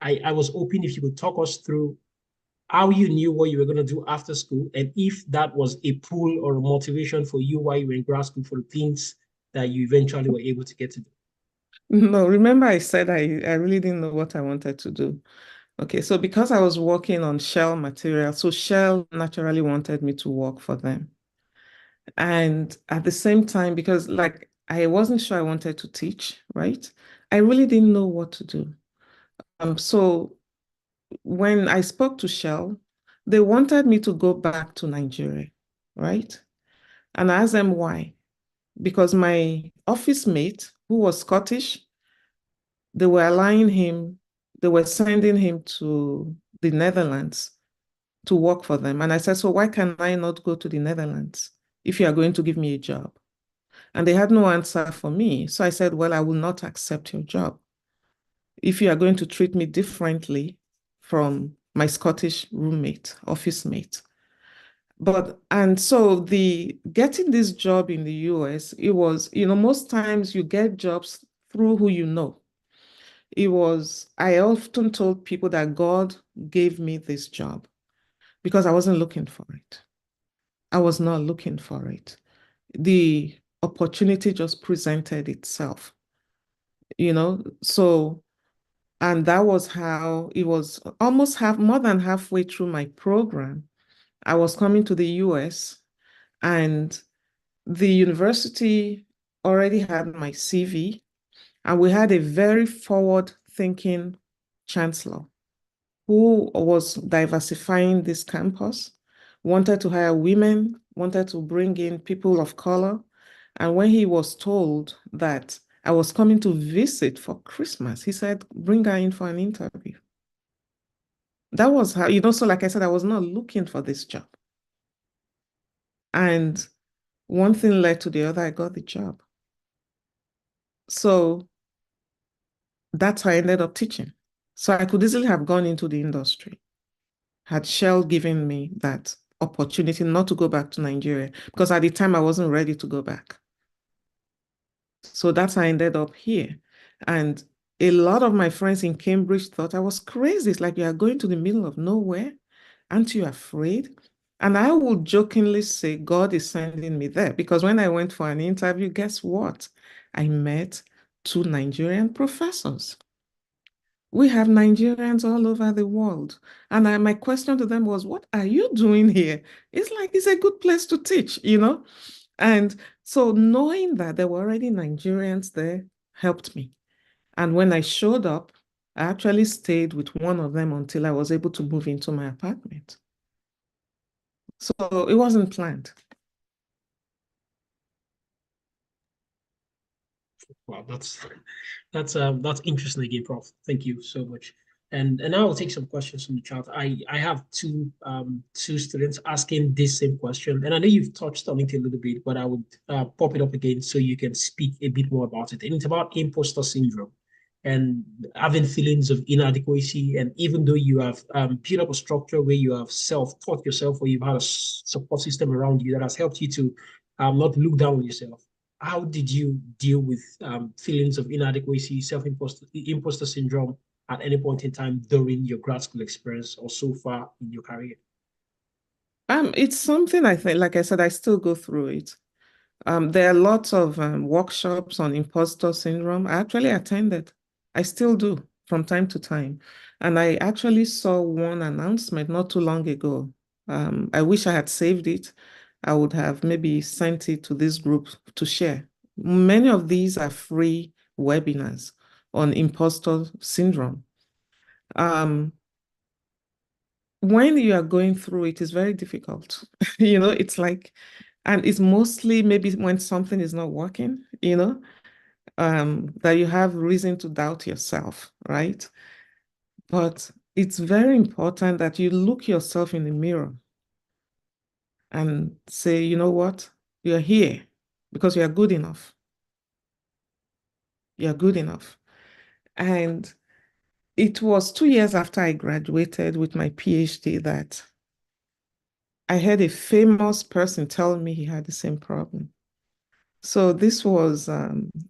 I was hoping if you could talk us through how you knew what you were going to do after school and if that was a pull or a motivation for you while you were in grad school for the things that you eventually were able to get to do. No, remember I said I really didn't know what I wanted to do. Okay, so because I was working on Shell material, so Shell naturally wanted me to work for them. And at the same time, because like I wasn't sure I wanted to teach, right? I really didn't know what to do. So when I spoke to Shell, they wanted me to go back to Nigeria, right? And I asked them why. Because my office mate, who was Scottish, they were allowing him, they were sending him to the Netherlands to work for them. And I said, so why can I not go to the Netherlands if you are going to give me a job? And they had no answer for me. So I said, well, I will not accept your job if you are going to treat me differently from my Scottish roommate, office mate. And so the getting this job in the US, it was, most times you get jobs through who you know. I often told people that God gave me this job because I wasn't looking for it. I was not looking for it. The opportunity just presented itself, so, and that was how it was almost more than halfway through my program. I was coming to the US and the university already had my CV, and we had a very forward-thinking chancellor who was diversifying this campus, wanted to hire women, wanted to bring in people of color. And when he was told that I was coming to visit for Christmas, he said, bring her in for an interview. That was how, so like I said, I was not looking for this job. And one thing led to the other, I got the job. So that's how I ended up teaching. So I could easily have gone into the industry had Shell given me that opportunity not to go back to Nigeria, because at the time I wasn't ready to go back. So that's how I ended up here. And a lot of my friends in Cambridge thought I was crazy. It's like, you are going to the middle of nowhere. Aren't you afraid? And I would jokingly say, God is sending me there. Because when I went for an interview, guess what? I met 2 Nigerian professors. We have Nigerians all over the world. And my question to them was, what are you doing here? It's like, it's a good place to teach, And so knowing that there were already Nigerians there helped me. And when I showed up, I actually stayed with one of them until I was able to move into my apartment. So it wasn't planned. Wow, that's interesting again, Prof. Thank you so much. And I will take some questions from the chat. I have two students asking this same question, and I know you've touched on it a little bit, but I would pop it up again so you can speak a bit more about it. And it's about imposter syndrome and having feelings of inadequacy. And even though you have built up a structure where you have self-taught yourself, or you've had a support system around you that has helped you to not look down on yourself, how did you deal with feelings of inadequacy, imposter syndrome at any point in time during your grad school experience or so far in your career? It's something I think, like I said, I still go through it. There are lots of workshops on imposter syndrome. I actually attended. I still do from time to time. And I actually saw one announcement not too long ago. I wish I had saved it. I would have maybe sent it to this group to share. Many of these are free webinars on imposter syndrome. when you are going through it, it's very difficult. It's like, and it's mostly maybe when something is not working, that you have reason to doubt yourself, right? But it's very important that you look yourself in the mirror and say, you know what? You're here because you are good enough. You're good enough. And it was 2 years after I graduated with my PhD that I had a famous person tell me he had the same problem. So this was,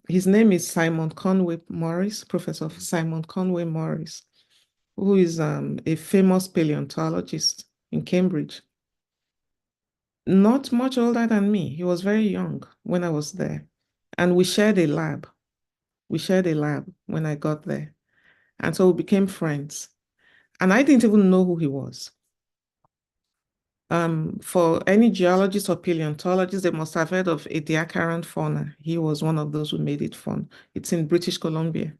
his name is Simon Conway Morris, Professor Simon Conway Morris, who is a famous paleontologist in Cambridge. Not much older than me. He was very young when I was there. And we shared a lab. We shared a lab when I got there. And so we became friends. And I didn't even know who he was. For any geologist or paleontologist, they must have heard of Ediacaran fauna. He was one of those who made it fun. It's in British Columbia.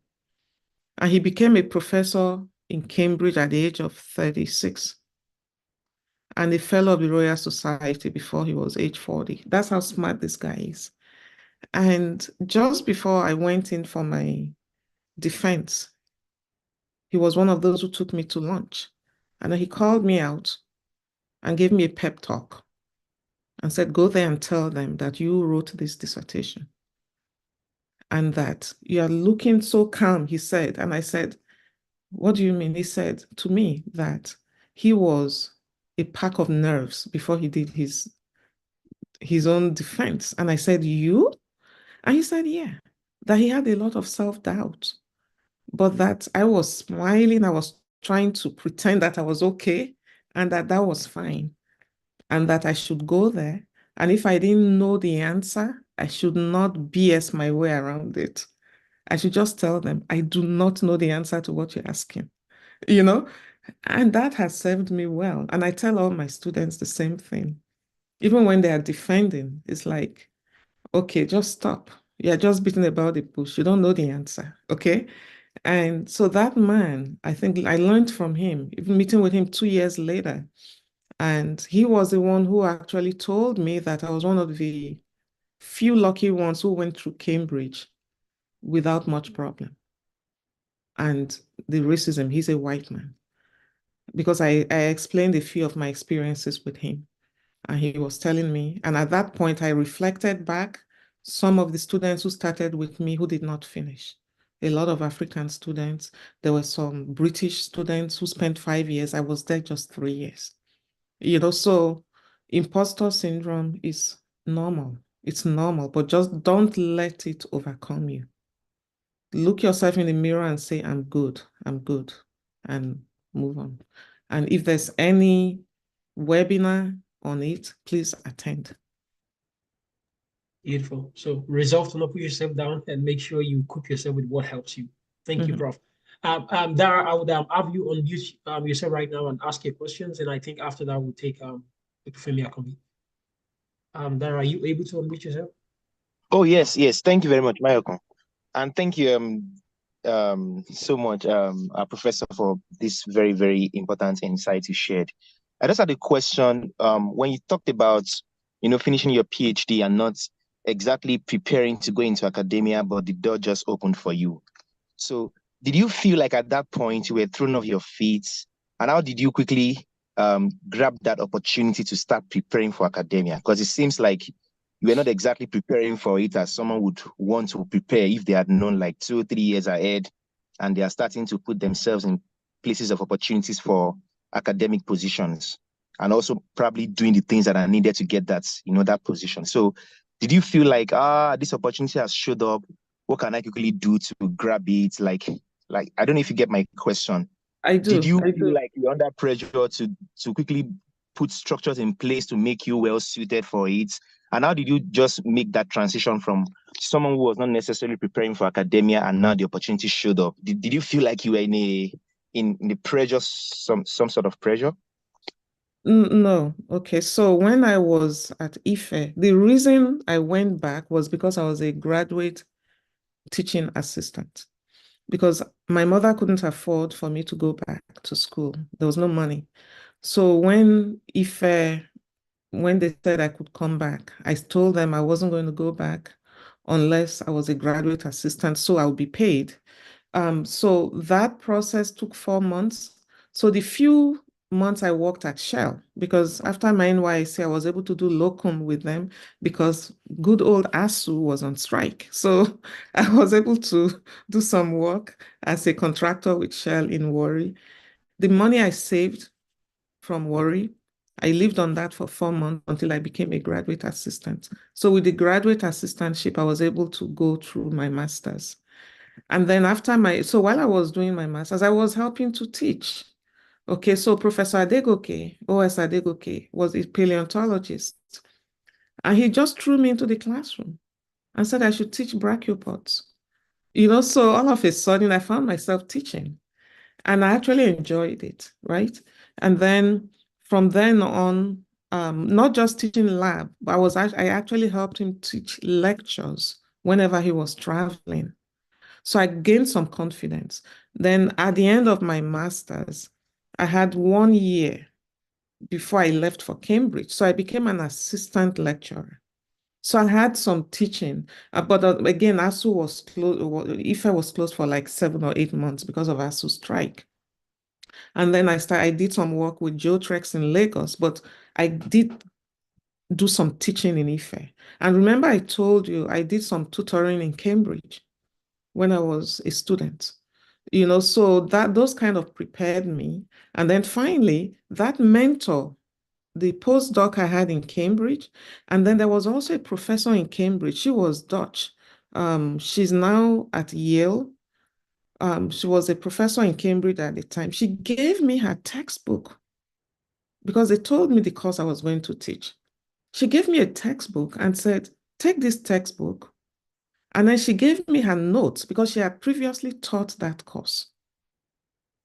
And he became a professor in Cambridge at the age of 36 and a fellow of the Royal Society before he was age 40. That's how smart this guy is. And just before I went in for my defense, he was one of those who took me to lunch. And he called me out and gave me a pep talk and said, go there and tell them that you wrote this dissertation and that you are looking so calm, he said. And I said, what do you mean? He said to me that he was a pack of nerves before he did his own defense. And I said, you? And he said, yeah, that he had a lot of self-doubt, but that I was smiling. I was trying to pretend that I was okay and that was fine and that I should go there. And if I didn't know the answer, I should not BS my way around it. I should just tell them, I do not know the answer to what you're asking, And that has served me well. And I tell all my students the same thing. Even when they are defending, it's like, okay, just stop. You're just beating about the bush. You don't know the answer, okay? And so that man, I think I learned from him, even meeting with him 2 years later. And he was the one who actually told me that I was one of the few lucky ones who went through Cambridge without much problem. And the racism, he's a white man. Because I explained a few of my experiences with him. And he was telling me, and at that point, I reflected back some of the students who started with me who did not finish. A lot of African students. There were some British students who spent 5 years. I was there just 3 years. So imposter syndrome is normal. It's normal, but just don't let it overcome you. Look yourself in the mirror and say, I'm good, and move on. And if there's any webinar on it, please attend. Beautiful. So resolve to not put yourself down and make sure you equip yourself with what helps you. Thank you, Prof. Dara, I would have you unmute yourself right now and ask your questions. And I think after that, we'll take Epifemi Akombi. Dara, are you able to unmute yourself? Oh, yes. Thank you very much, Mayoko. And thank you so much, Professor, for this very, very important insight you shared. I just had a question. When you talked about, finishing your PhD and not exactly preparing to go into academia, but the door just opened for you. So did you feel like at that point you were thrown off your feet? And how did you quickly grab that opportunity to start preparing for academia? Because it seems like you were not exactly preparing for it as someone would want to prepare if they had known like 2 or 3 years ahead, and they are starting to put themselves in places of opportunities for academic positions, and also probably doing the things that are needed to get that, that position. So did you feel like, this opportunity has showed up? What can I quickly do to grab it? Like, I don't know if you get my question. I do. Did you feel like you're under pressure to quickly put structures in place to make you well suited for it? And how did you just make that transition from someone who was not necessarily preparing for academia and now the opportunity showed up? Did you feel like you were in the pressure, some sort of pressure? No. Okay. So when I was at IFE, the reason I went back was because I was a graduate teaching assistant, because my mother couldn't afford for me to go back to school. There was no money. So when they said I could come back, I told them I wasn't going to go back unless I was a graduate assistant, so I would be paid. So that process took 4 months. So the few months I worked at Shell, because after my NYC, I was able to do locum with them because good old ASU was on strike. So I was able to do some work as a contractor with Shell in Warri. The money I saved from Warri, I lived on that for 4 months until I became a graduate assistant. So with the graduate assistantship, I was able to go through my master's. And then so while I was doing my master's, I was helping to teach. Okay, so Professor Adegoke, OS Adegoke, was a paleontologist. And he just threw me into the classroom and said I should teach brachiopods. So all of a sudden I found myself teaching. And I actually enjoyed it, right? And then from then on, not just teaching lab, but I actually helped him teach lectures whenever he was traveling. So I gained some confidence. Then at the end of my master's, I had 1 year before I left for Cambridge. So I became an assistant lecturer. So I had some teaching, but again, ASU was closed. IFE was closed for like 7 or 8 months because of ASU strike. And then I did some work with Joe Trex in Lagos, but I did do some teaching in IFE. And remember, I told you I did some tutoring in Cambridge when I was a student. So those kind of prepared me. And then finally, that mentor, the postdoc I had in Cambridge, and then there was also a professor in Cambridge. She was Dutch. She's now at Yale. She was a professor in Cambridge at the time. She gave me her textbook because they told me the course I was going to teach. She gave me a textbook and said, take this textbook. And then she gave me her notes because she had previously taught that course.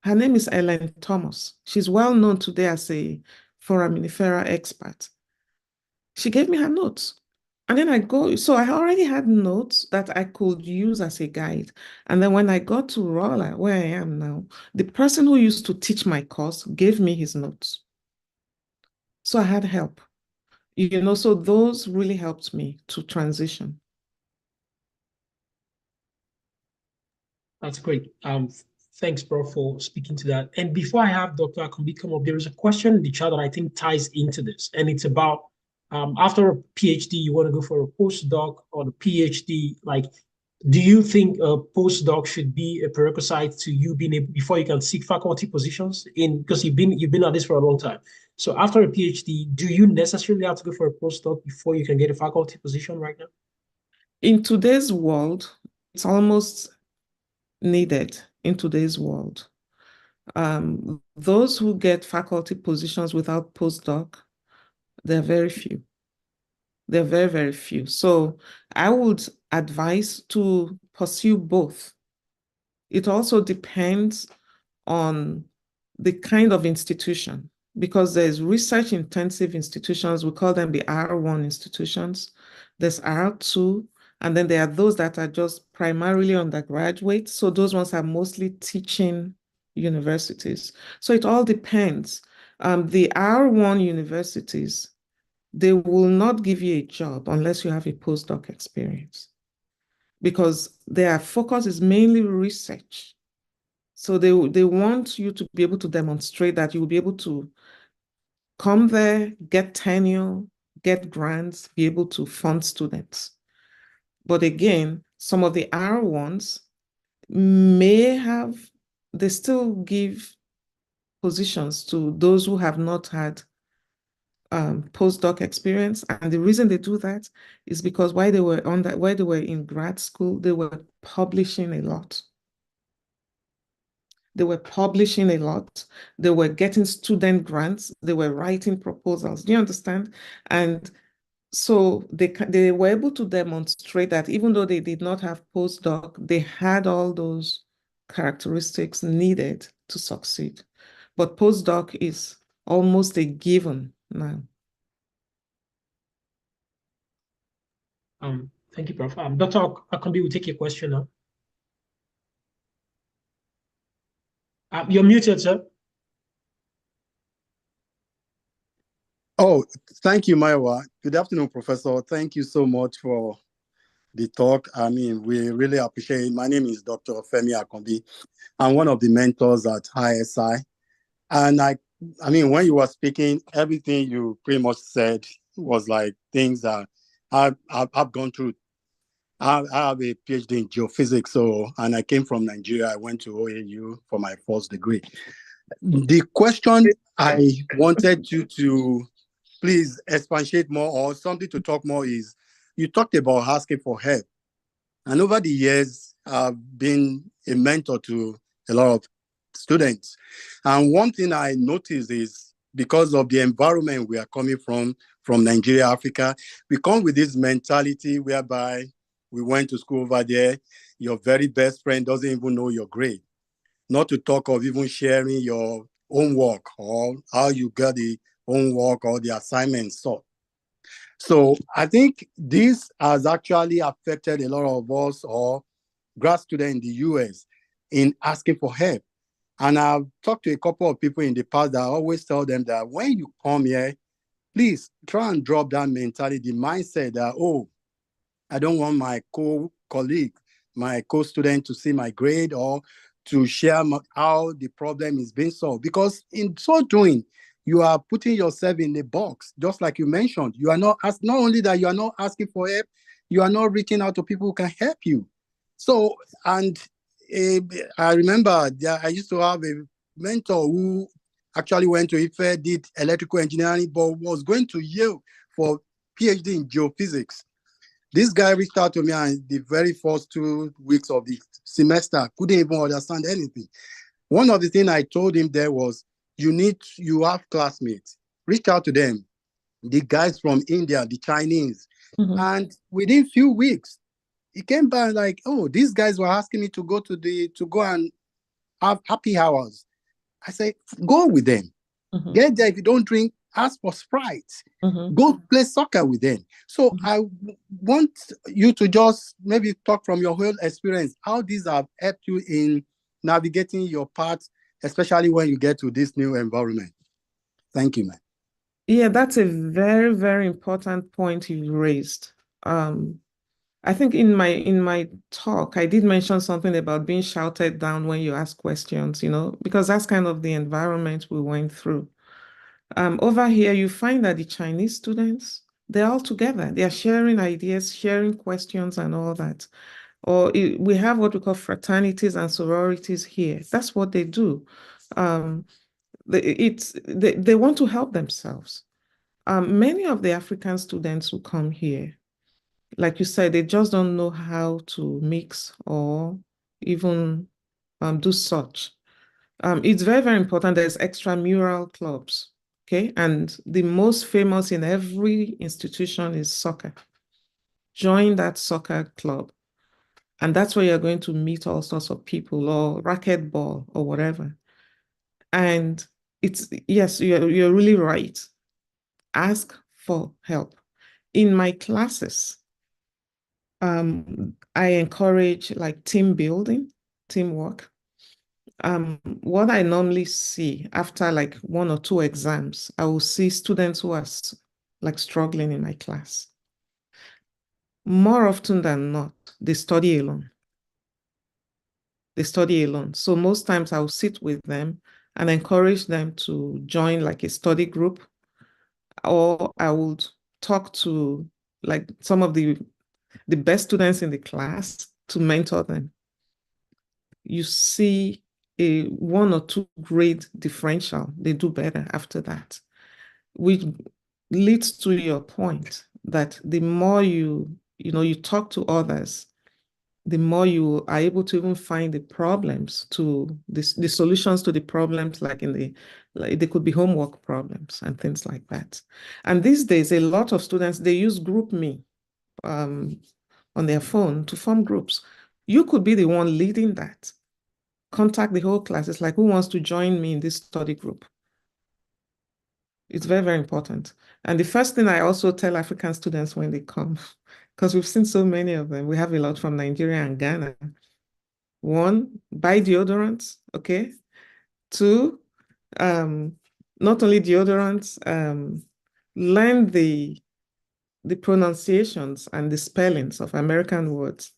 Her name is Ellen Thomas. She's well known today as a foraminifera expert. She gave me her notes. And then so I already had notes that I could use as a guide. And then when I got to Rolla, where I am now, the person who used to teach my course gave me his notes. So I had help. So those really helped me to transition. That's great. Thanks, bro, for speaking to that. And before I have Dr. Akombi come up, there is a question in the chat that I think ties into this. And it's about after a PhD, you want to go for a postdoc or the PhD. Like, do you think a postdoc should be a prerequisite to you being able, before you can seek faculty positions because you've been at this for a long time. So after a PhD, do you necessarily have to go for a postdoc before you can get a faculty position right now? In today's world, it's almost needed in today's world. Those who get faculty positions without postdoc, they're very few. They're very, very few. So I would advise to pursue both. It also depends on the kind of institution, because there's research intensive institutions, we call them the R1 institutions. There's R2, and then there are those that are just primarily undergraduate. So those ones are mostly teaching universities. So it all depends. The R1 universities, they will not give you a job unless you have a postdoc experience, because their focus is mainly research. So they want you to be able to demonstrate that you will be able to come there, get tenure, get grants, be able to fund students. But again, some of the R1s they still give positions to those who have not had postdoc experience. And the reason they do that is because while they were in grad school, they were publishing a lot. They were publishing a lot. They were getting student grants. They were writing proposals. Do you understand? And so they were able to demonstrate that even though they did not have postdoc, they had all those characteristics needed to succeed. But postdoc is almost a given now. Thank you, Prof. Dr. Akombi will take your question now. You're muted, sir. Oh, thank you, Maiwa. Good afternoon, Professor. Thank you so much for the talk. I mean, we really appreciate it. My name is Dr. Femi Akombi. I'm one of the mentors at iSI. And I mean, when you were speaking, everything you pretty much said was like things that I've gone through. I have a PhD in geophysics, and I came from Nigeria. I went to OAU for my first degree. The question I wanted you to please expatiate more or something to talk more is, you talked about asking for help. And over the years, I've been a mentor to a lot of students. And one thing I noticed is, because of the environment we are coming from Nigeria, Africa, we come with this mentality whereby we went to school over there, your very best friend doesn't even know your grade. Not to talk of even sharing your homework or how you got the homework or the assignments. So I think this has actually affected a lot of us or grad students in the US in asking for help. And I've talked to a couple of people in the past that I always tell them that when you come here, please try and drop that mentality, the mindset that, oh, I don't want my colleague, my co-student to see my grade or to share how the problem is being solved. Because in so doing, you are putting yourself in a box, just like you mentioned. You are not only that you are not asking for help, you are not reaching out to people who can help you. So, and I remember that I used to have a mentor who actually went to IFE, did electrical engineering, but was going to Yale for PhD in geophysics. This guy reached out to me, and the very first 2 weeks of the semester, couldn't even understand anything. One of the things I told him there was, you have classmates, reach out to them, the guys from India, the Chinese. Mhm. And within few weeks, he came back like, oh, these guys were asking me to go and have happy hours. I said, go with them. Mhm. Get there. If you don't drink, ask for Sprite. Mhm. Go play soccer with them. So Mhm. I want you to just maybe talk from your whole experience, how these have helped you in navigating your path, especially when you get to this new environment. Thank you, man. Yeah, that's a very, very important point you raised. I think in my talk, I did mention something about being shouted down when you ask questions, because that's kind of the environment we went through. Over here, you find that the Chinese students, they're all together. They're sharing ideas, sharing questions and all that. Or we have what we call fraternities and sororities here. That's what they do. They want to help themselves. Many of the African students who come here, like you said, they just don't know how to mix or even do such. It's very, very important. There's extramural clubs, okay? And the most famous in every institution is soccer. Join that soccer club. And that's where you're going to meet all sorts of people, or racquetball or whatever. And yes, you're really right. Ask for help. In my classes, I encourage like team building, teamwork. What I normally see after like 1 or 2 exams, I will see students who are like struggling in my class. More often than not, they study alone. They study alone. So most times I'll sit with them and encourage them to join like a study group, or I would talk to like some of the best students in the class to mentor them. You see a 1 or 2 grade differential. They do better after that, which leads to your point that the more you talk to others, the more you are able to even find the problems to the solutions to the problems, like they could be homework problems and things like that. And these days, a lot of students, they use GroupMe on their phone to form groups. You could be the one leading that. Contact the whole class. It's like, who wants to join me in this study group? It's very, very important. And the first thing I also tell African students when they come, because we've seen so many of them, we have a lot from Nigeria and Ghana. 1, buy deodorants, okay? 2, not only deodorants, learn the pronunciations and the spellings of American words.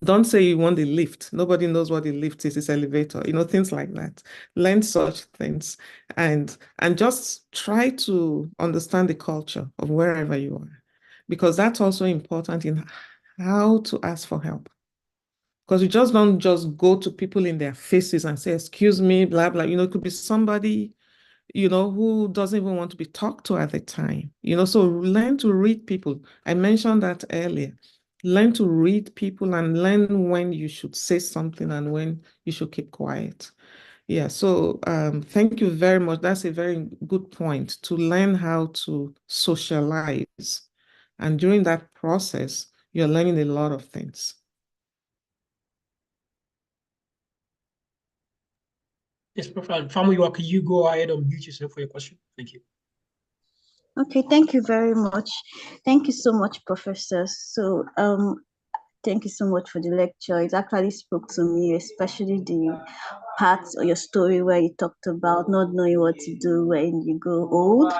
Don't say you want the lift. Nobody knows what the lift is. It's elevator, things like that. Learn such things and just try to understand the culture of wherever you are, because that's also important in how to ask for help. Because you just don't just go to people in their faces and say, excuse me, blah, blah. It could be somebody, who doesn't even want to be talked to at the time. So learn to read people. I mentioned that earlier. Learn to read people and learn when you should say something and when you should keep quiet. Yeah, so thank you very much. That's a very good point, to learn how to socialize. And during that process, you're learning a lot of things. Yes, Professor Famuyiwa, can you go ahead and mute yourself for your question? Thank you. Okay, thank you very much. Thank you so much, Professor. So, thank you so much for the lecture. It actually spoke to me, especially the part of your story where you talked about not knowing what to do when you grow old.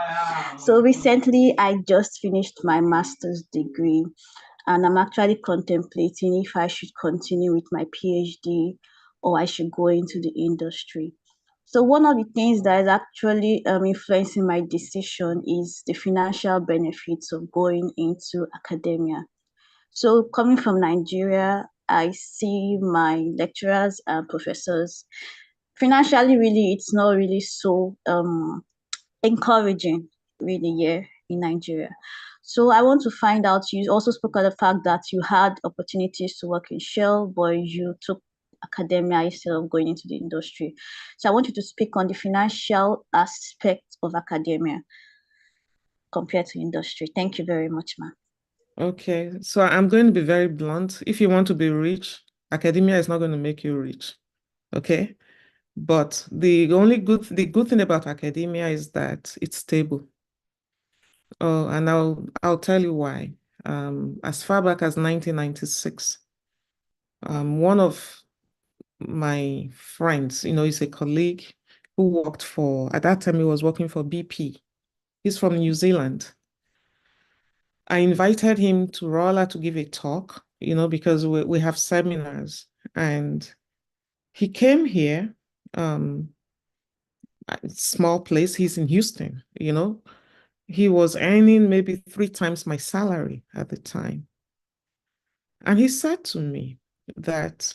So recently, I just finished my master's degree, and I'm actually contemplating if I should continue with my PhD or I should go into the industry. So one of the things that is actually influencing my decision is the financial benefits of going into academia. So coming from Nigeria, I see my lecturers and professors financially, really, it's not really so encouraging, really, here in Nigeria. So I want to find out, you also spoke of the fact that you had opportunities to work in Shell, but you took academia instead of going into the industry. So I want you to speak on the financial aspect of academia compared to industry. Thank you very much, ma'am. Okay, so I'm going to be very blunt. If you want to be rich, academia is not going to make you rich. Okay? But the good thing about academia is that it's stable. Oh, and I'll tell you why. As far back as 1996, one of my friends, he's a colleague who worked at that time he was working for BP. He's from New Zealand. I invited him to Rolla to give a talk, because we have seminars. And he came here, small place, he's in Houston, He was earning maybe 3 times my salary at the time. And he said to me that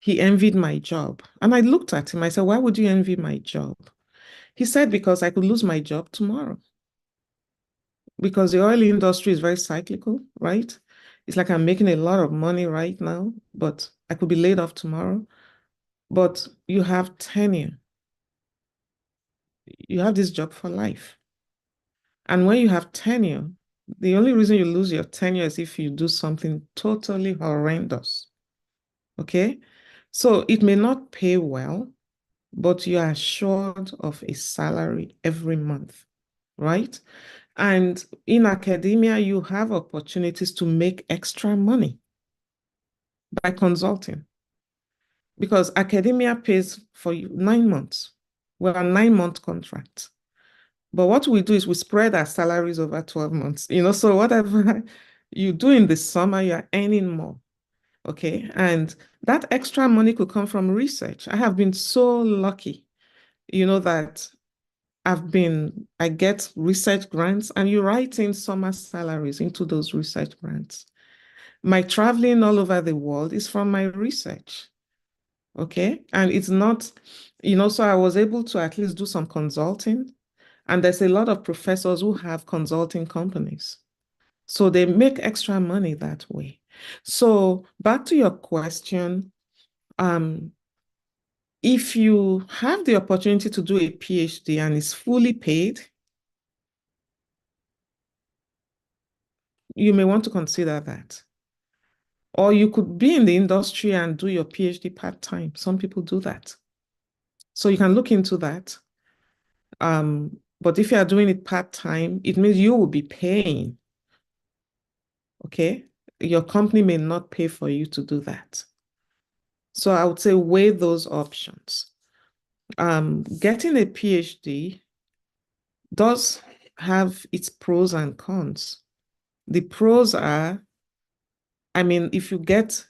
he envied my job. And I looked at him, I said, why would you envy my job? He said, because I could lose my job tomorrow. Because the oil industry is very cyclical, right? It's like I'm making a lot of money right now, but I could be laid off tomorrow. But you have tenure. You have this job for life. And when you have tenure, the only reason you lose your tenure is if you do something totally horrendous. Okay? So it may not pay well, but you are assured of a salary every month, right? And in academia, you have opportunities to make extra money by consulting, because academia pays for you 9 months. We're a 9-month contract. But what we do is we spread our salaries over 12 months, so whatever you do in the summer, you're earning more. Okay. And that extra money could come from research. I have been so lucky, that I get research grants, and you write in summer salaries into those research grants. My traveling all over the world is from my research. Okay. And it's not, so I was able to at least do some consulting. And there's a lot of professors who have consulting companies. So they make extra money that way. So back to your question, if you have the opportunity to do a PhD and it's fully paid, you may want to consider that. Or you could be in the industry and do your PhD part-time. Some people do that. So you can look into that. But if you are doing it part-time, it means you will be paying. Okay? Your company may not pay for you to do that. So I would say weigh those options. Getting a PhD does have its pros and cons. The pros are, I mean, if you get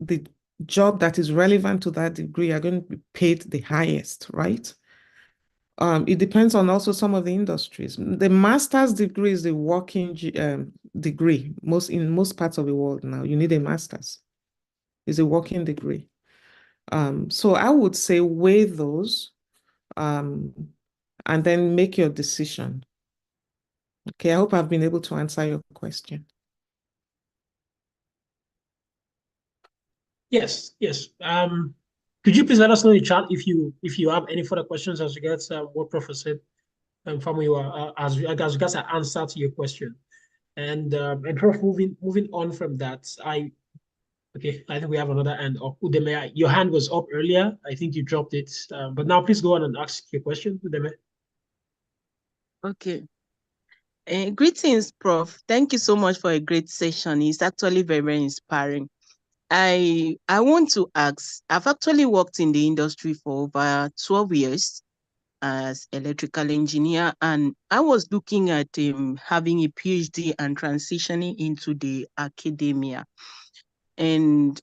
the job that is relevant to that degree, you're going to be paid the highest, right? It depends on also some of the industries. The master's degree is the working degree. In most parts of the world now, you need a master's. It's a working degree. So I would say weigh those and then make your decision. Okay, I hope I've been able to answer your question. Yes, yes. Could you please let us know in the chat if you have any further questions as regards what Prof said from you as regards an answer to your question. And Prof, moving on from that, I think we have another hand up. Udeme, your hand was up earlier. I think you dropped it. But now please go on and ask your question, Udeme. Okay. Greetings, Prof. Thank you so much for a great session. It's actually very, very inspiring. I want to ask, I've actually worked in the industry for over 12 years as electrical engineer, and I was looking at having a PhD and transitioning into the academia. And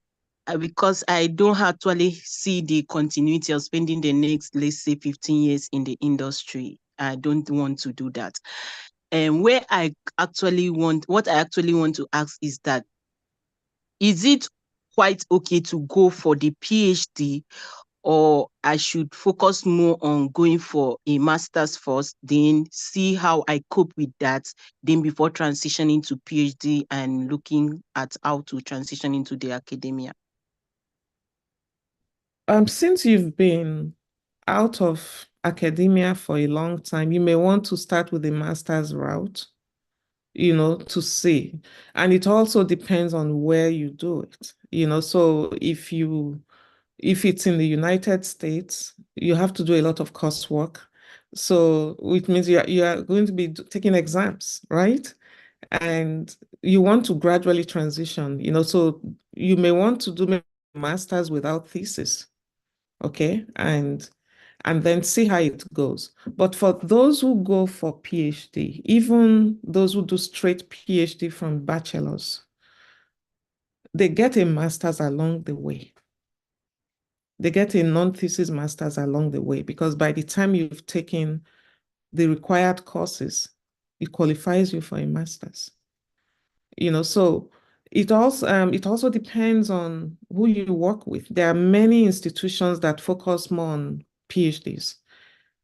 because I don't actually see the continuity of spending the next, let's say, 15 years in the industry, I don't want to do that. And what I actually want to ask is that, is it quite okay to go for the PhD, or I should focus more on going for a master's first, then see how I cope with that, then before transitioning to PhD and looking at how to transition into the academia? Since you've been out of academia for a long time, you may want to start with the master's route, to see. And it also depends on where you do it, so if it's in the United States, you have to do a lot of coursework. So it means you are going to be taking exams, right? And you want to gradually transition, so you may want to do master's without thesis, okay? And then see how it goes. But for those who go for PhD, even those who do straight PhD from bachelor's, they get a master's along the way. They get a non-thesis master's along the way, because by the time you've taken the required courses, it qualifies you for a master's. So it also depends on who you work with. There are many institutions that focus more on PhDs.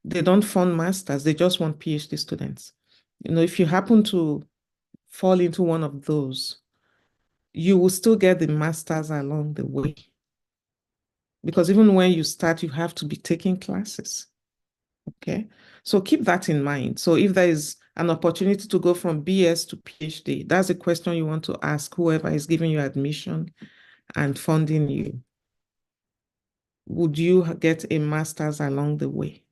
They don't fund masters, they just want PhD students. If you happen to fall into one of those, you will still get the masters along the way. Because even when you start, you have to be taking classes. Okay, so keep that in mind. So if there is an opportunity to go from BS to PhD, that's a question you want to ask whoever is giving you admission and funding you. Would you get a master's along the way?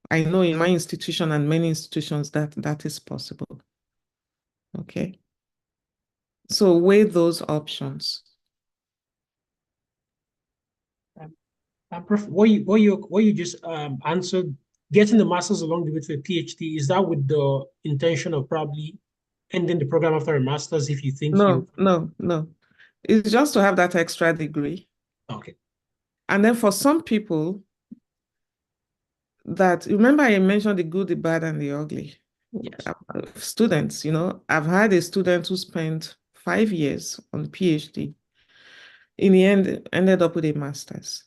I know in my institution and many institutions that is possible. Okay, so weigh those options. Prof, what you just answered, getting the master's along the way to a PhD, is that with the intention of probably ending the program after a master's if you think No. It's just to have that extra degree. Okay. And then for some people, remember I mentioned the good, the bad, and the ugly. Yes. Students, I've had a student who spent 5 years on PhD. In the end, ended up with a master's.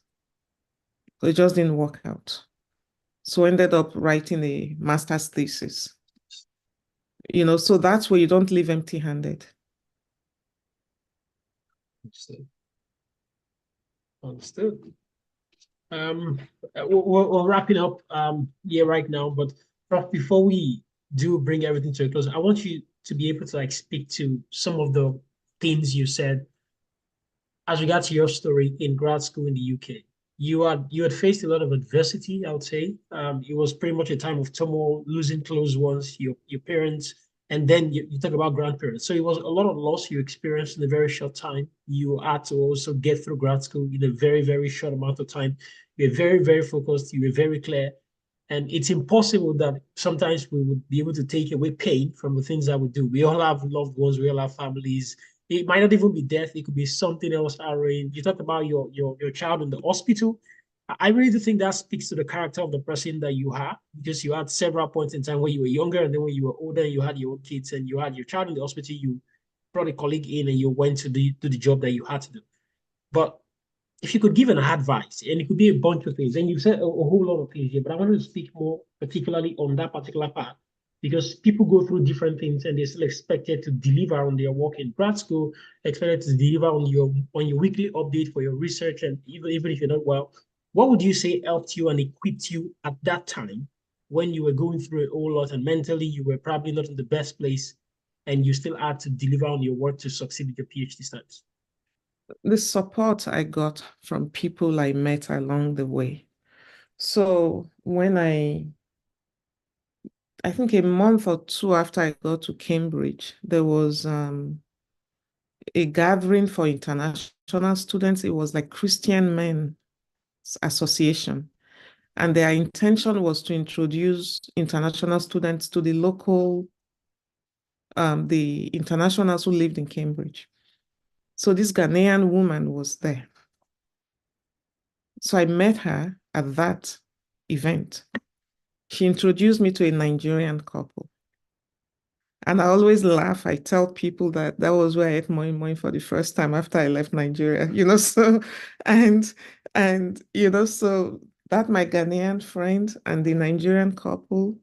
So it just didn't work out. So ended up writing a master's thesis. So that's where you don't leave empty-handed. Understood. We're wrapping up here right now, but Prof, before we do bring everything to a close, I want you to be able to speak to some of the things you said as regards to your story in grad school in the UK. You had faced a lot of adversity, I would say. It was pretty much a time of turmoil, losing close ones, your parents, and then you talk about grandparents. So it was a lot of loss you experienced in a very short time. You had to also get through grad school in a very, very short amount of time. You were very, very focused. You were very clear. And it's impossible that sometimes we would be able to take away pain from the things that we do. We all have loved ones, we all have families. It might not even be death, it could be something else harrowing. You talked about your child in the hospital. I really do think that speaks to the character of the person that you are, because you had several points in time when you were younger, and then when you were older, you had your own kids and you had your child in the hospital, you brought a colleague in and you went to the job that you had to do. But if you could give an advice, and it could be a bunch of things, and you said a whole lot of things here, but I wanted to speak more particularly on that particular part, because people go through different things and they're still expected to deliver on their work in grad school, expected to deliver on your weekly update for your research, and even if you're not well, what would you say helped you and equipped you at that time when you were going through a whole lot and mentally you were probably not in the best place and you still had to deliver on your work to succeed with your PhD studies? The support I got from people I met along the way. So when I think a month or two after I got to Cambridge, there was a gathering for international students. It was like Christian Men's Association. And their intention was to introduce international students to the local, the internationals who lived in Cambridge. So this Ghanaian woman was there. So I met her at that event. She introduced me to a Nigerian couple. And I always laugh. I tell people that that was where I ate moi for the first time after I left Nigeria, so, and so that my Ghanaian friend and the Nigerian couple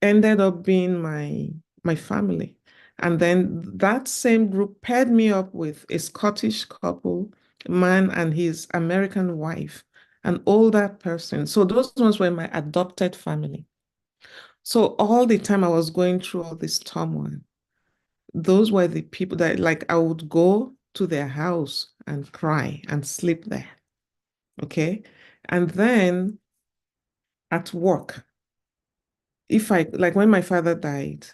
ended up being my family. And then that same group paired me up with a Scottish couple, man and his American wife, an older person. So those ones were my adopted family. So all the time I was going through all this turmoil, those were the people that, like, I would go to their house and cry and sleep there. Okay. And then at work, like when my father died,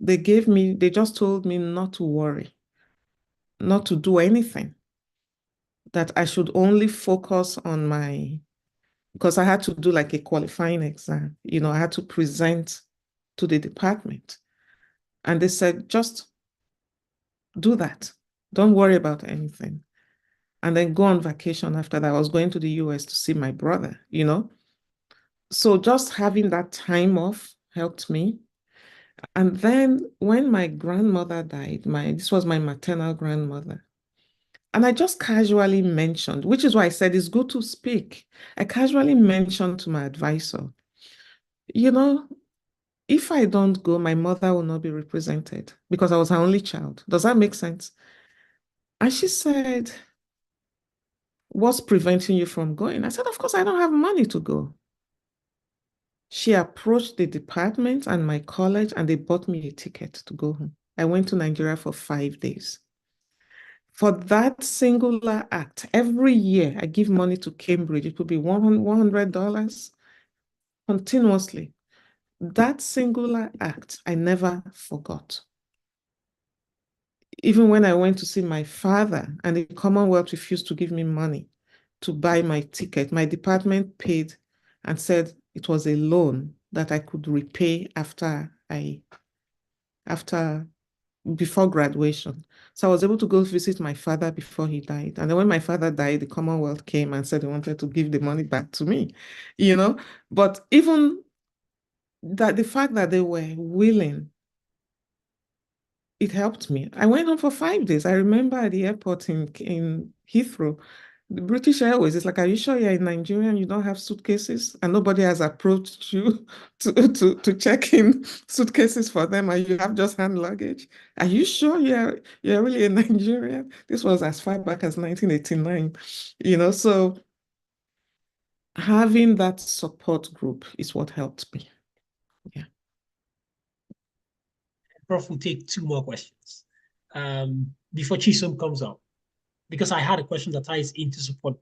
they just told me not to worry, not to do anything, that I should only focus on because I had to do like a qualifying exam. I had to present to the department. And they said, just do that. Don't worry about anything. And then go on vacation after that. I was going to the US to see my brother, So just having that time off helped me. And then when my grandmother died, this was my maternal grandmother, and I just casually mentioned, which is why I said it's good to speak. I casually mentioned to my advisor, if I don't go, my mother will not be represented because I was her only child. Does that make sense? And she said, what's preventing you from going? I said, of course, I don't have money to go. She approached the department and my college, and they bought me a ticket to go home. I went to Nigeria for 5 days. For that singular act, every year I give money to Cambridge. It could be $100 continuously. That singular act, I never forgot. Even when I went to see my father and the Commonwealth refused to give me money to buy my ticket, my department paid and said it was a loan that I could repay before graduation. So I was able to go visit my father before he died. And then when my father died, the Commonwealth came and said they wanted to give the money back to me, But even that, the fact that they were willing, it helped me. I went home for 5 days. I remember at the airport in Heathrow, the British Airways, it's like, are you sure you're in Nigeria and you don't have suitcases? And nobody has approached you to check in suitcases for them and you have just hand luggage? Are you sure you're really a Nigerian? This was as far back as 1989, so having that support group is what helped me. Yeah. Prof, we'll take 2 more questions before Chisom comes up, because I had a question that ties into support.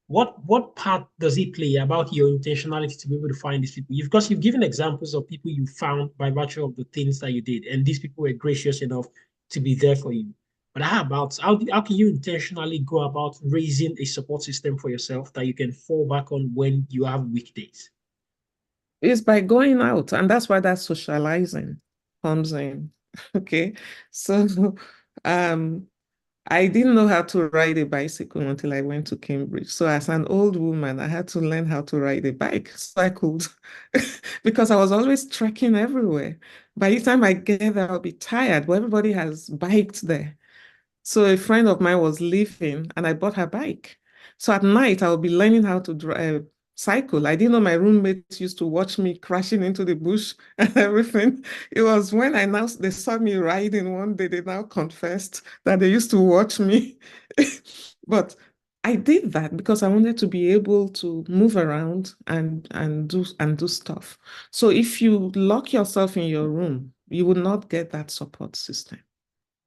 What part does it play about your intentionality to be able to find these people? You've given examples of people you found by virtue of the things that you did, and these people were gracious enough to be there for you. But how can you intentionally go about raising a support system for yourself that you can fall back on when you have weak days? It's by going out, and that's why that socializing comes in. Okay. So I didn't know how to ride a bicycle until I went to Cambridge. So as an old woman, I had to learn how to ride a bike so I could, because I was always trekking everywhere. By the time I get there, I'll be tired, but everybody has biked there. So a friend of mine was leaving and I bought her bike. So at night, I'll be learning how to drive, cycle. I didn't know my roommates used to watch me crashing into the bush and everything. It was when they saw me riding one day, they now confessed that they used to watch me. But I did that because I wanted to be able to move around and do stuff. So if you lock yourself in your room, you will not get that support system.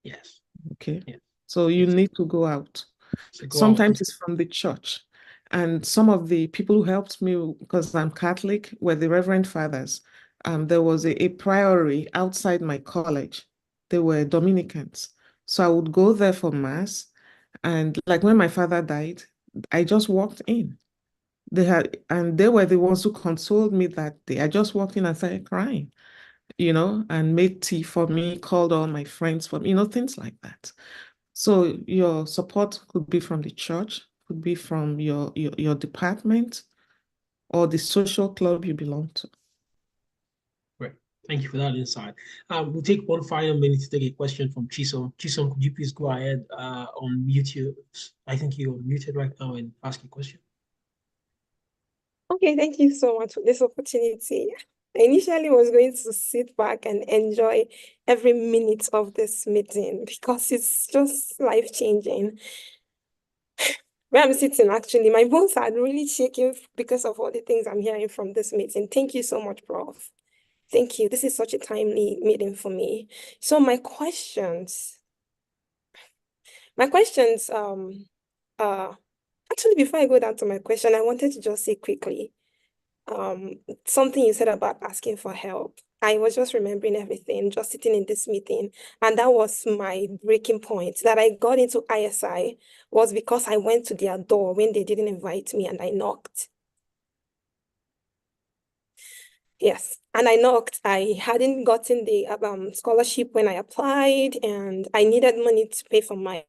Yes. Okay. Yeah. So you Yes. need to go out. So go Sometimes out. it's from the church. And some of the people who helped me, because I'm Catholic, were the Reverend Fathers. There was a priory outside my college. They were Dominicans. So I would go there for Mass. And like when my father died, I just walked in. They were the ones who consoled me that day. I just walked in and started crying, and made tea for me, called all my friends for me, things like that. So your support could be from the church, could be from your department or the social club you belong to. Great. Thank you for that insight. We'll take one final minute to take a question from Chisom. Chisom, could you please go ahead, unmute you? I think you're muted right now and ask your question. Okay, thank you so much for this opportunity. I initially was going to sit back and enjoy every minute of this meeting because it's just life-changing. Where I'm sitting, actually, my bones are really shaking because of all the things I'm hearing from this meeting. Thank you so much, Prof. Thank you. This is such a timely meeting for me. So my questions, actually, before I go down to my question, I wanted to just say quickly, something you said about asking for help. I was just remembering everything, just sitting in this meeting. And that was my breaking point. That I got into iSI was because I went to their door when they didn't invite me and I knocked. Yes, and I knocked. I hadn't gotten the scholarship when I applied, and I needed money to pay for my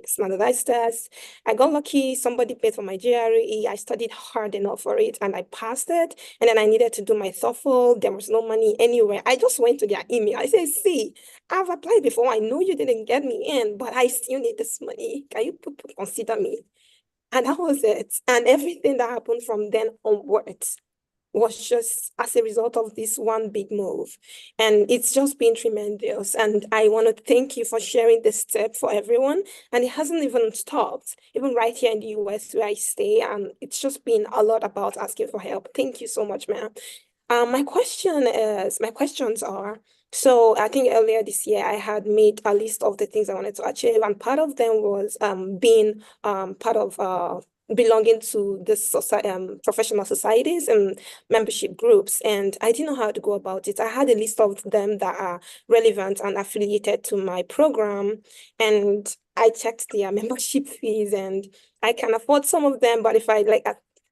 standardized test. I got lucky. Somebody paid for my GRE. I studied hard enough for it, and I passed it. And then I needed to do my TOEFL. There was no money anywhere. I just went to their email. I said, "See, I've applied before. I know you didn't get me in, but I still need this money. Can you consider me?" And that was it. And everything that happened from then onwards was just as a result of this one big move. And it's just been tremendous. And I want to thank you for sharing this step for everyone. And it hasn't even stopped, even right here in the US where I stay. And it's just been a lot about asking for help. Thank you so much, ma'am. My questions are, so I think earlier this year I had made a list of the things I wanted to achieve, and part of them was being part of belonging to this professional societies and membership groups, and I didn't know how to go about it. I had a list of them that are relevant and affiliated to my program, and I checked their membership fees, and I can afford some of them, but if I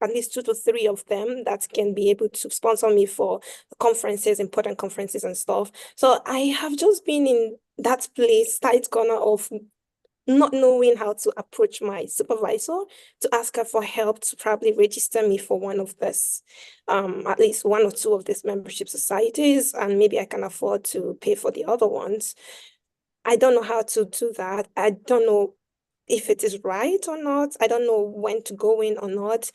at least 2 to 3 of them that can be able to sponsor me for conferences, important conferences and stuff. So I have just been in that place, tight corner of not knowing how to approach my supervisor to ask her for help to probably register me for one of this, at least 1 or 2 of these membership societies, and maybe I can afford to pay for the other ones. I don't know how to do that. I don't know if it is right or not. I don't know when to go in or not.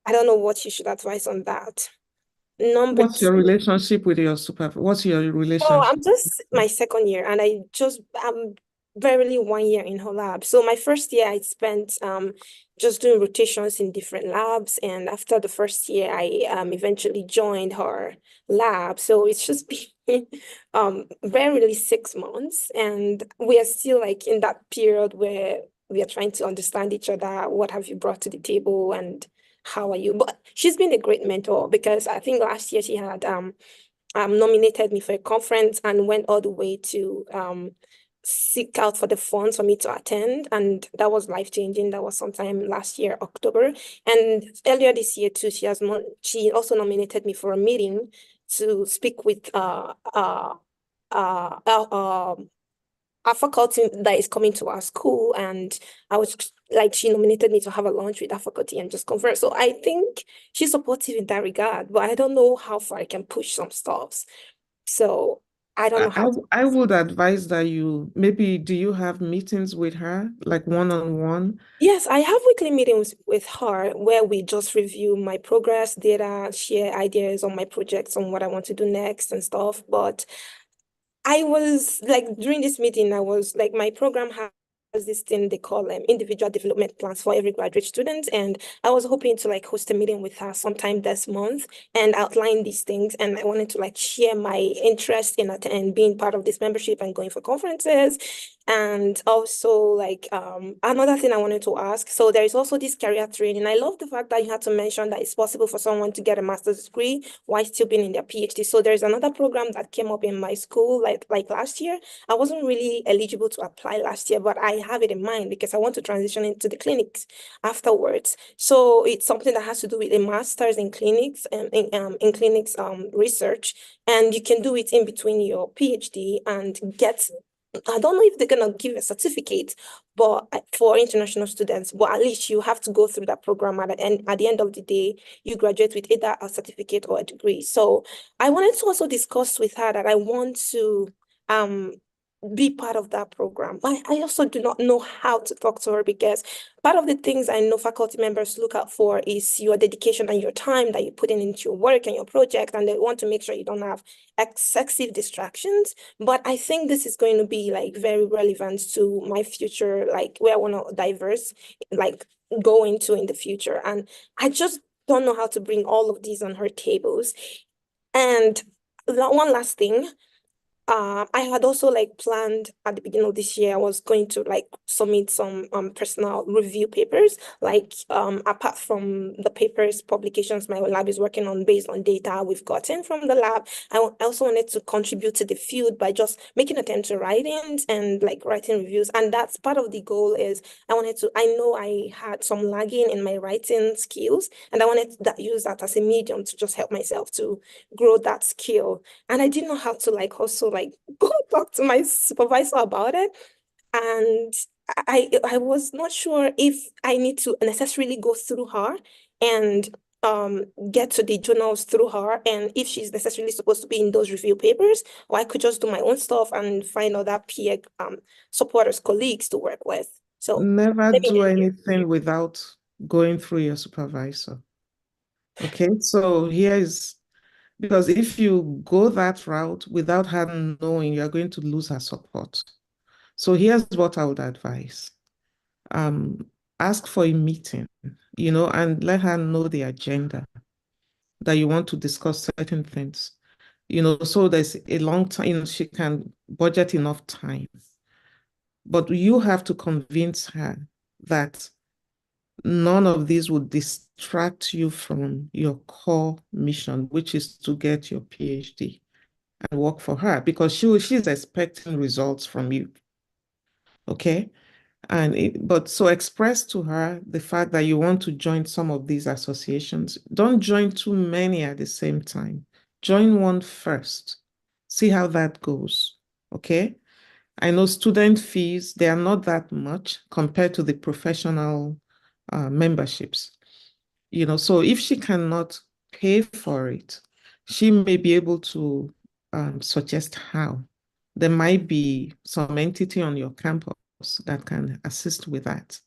I don't know what you should advise on that. What's your relationship with your supervisor? What's your relationship? Oh, I'm just my second year, and I'm barely 1 year in her lab. So my first year I spent just doing rotations in different labs, and after the first year I eventually joined her lab. So it's just been barely 6 months, and we are still like in that period where we are trying to understand each other. What have you brought to the table, and how are you? But she's been a great mentor, because I think last year she had nominated me for a conference and went all the way to seek out for the funds for me to attend, and that was life-changing. That was sometime last year, October. And earlier this year too, she also nominated me for a meeting to speak with our faculty that is coming to our school, and I was like, she nominated me to have a lunch with our faculty and just converse. So I think she's supportive in that regard, but I don't know how far I can push some stuffs. So I don't know how to. I would advise that do you have meetings with her, like one-on-one? Yes, I have weekly meetings with her where we just review my progress data, share ideas on my projects, on what I want to do next and stuff. But I was like, during this meeting, I was like, my program has this thing they call individual development plans for every graduate student. And I was hoping to like host a meeting with her sometime this month and outline these things. And I wanted to like share my interest in and being part of this membership and going for conferences. And also like another thing I wanted to ask, so there is also this career training. I love the fact that you had to mention that it's possible for someone to get a master's degree while still being in their PhD. So there's another program that came up in my school like last year. I wasn't really eligible to apply last year, but I have it in mind because I want to transition into the clinics afterwards. So it's something that has to do with a master's in clinics and in clinics research, and you can do it in between your PhD and get, I don't know if they're gonna give a certificate, but for international students, but at least you have to go through that program at the end of the day, you graduate with either a certificate or a degree. So I wanted to also discuss with her that I want to be part of that program. I also do not know how to talk to her because part of the things I know faculty members look out for is your dedication and your time that you put into your work and your project, and they want to make sure you don't have excessive distractions. But I think this is going to be like very relevant to my future, like where I want to diverse, like go into in the future. And I just don't know how to bring all of these on her tables. And one last thing, I had also like planned at the beginning of this year, I was going to like submit some personal review papers, like apart from the papers publications my lab is working on based on data we've gotten from the lab. I also wanted to contribute to the field by just making attempts to writings and like writing reviews. And that's part of the goal is I know I had some lagging in my writing skills, and I wanted to use that as a medium to just help myself to grow that skill. And I didn't know how to like also like go talk to my supervisor about it. And I was not sure if I need to necessarily go through her and get to the journals through her, and if she's necessarily supposed to be in those review papers, or I could just do my own stuff and find other peer supporters, colleagues to work with. So Never let me do end here. anything without going through your supervisor. Okay, so because if you go that route without her knowing, you're going to lose her support. So here's what I would advise. Ask for a meeting, and let her know the agenda that you want to discuss certain things, so there's a long time, she can budget enough time. But you have to convince her that none of these would distract you from your core mission, which is to get your PhD and work for her, because she's expecting results from you. Okay. But so express to her the fact that you want to join some of these associations. Don't join too many at the same time. Join one first. See how that goes. Okay. I know student fees, they are not that much compared to the professional memberships. So if she cannot pay for it, she may be able to suggest how. There might be some entity on your campus that can assist with that.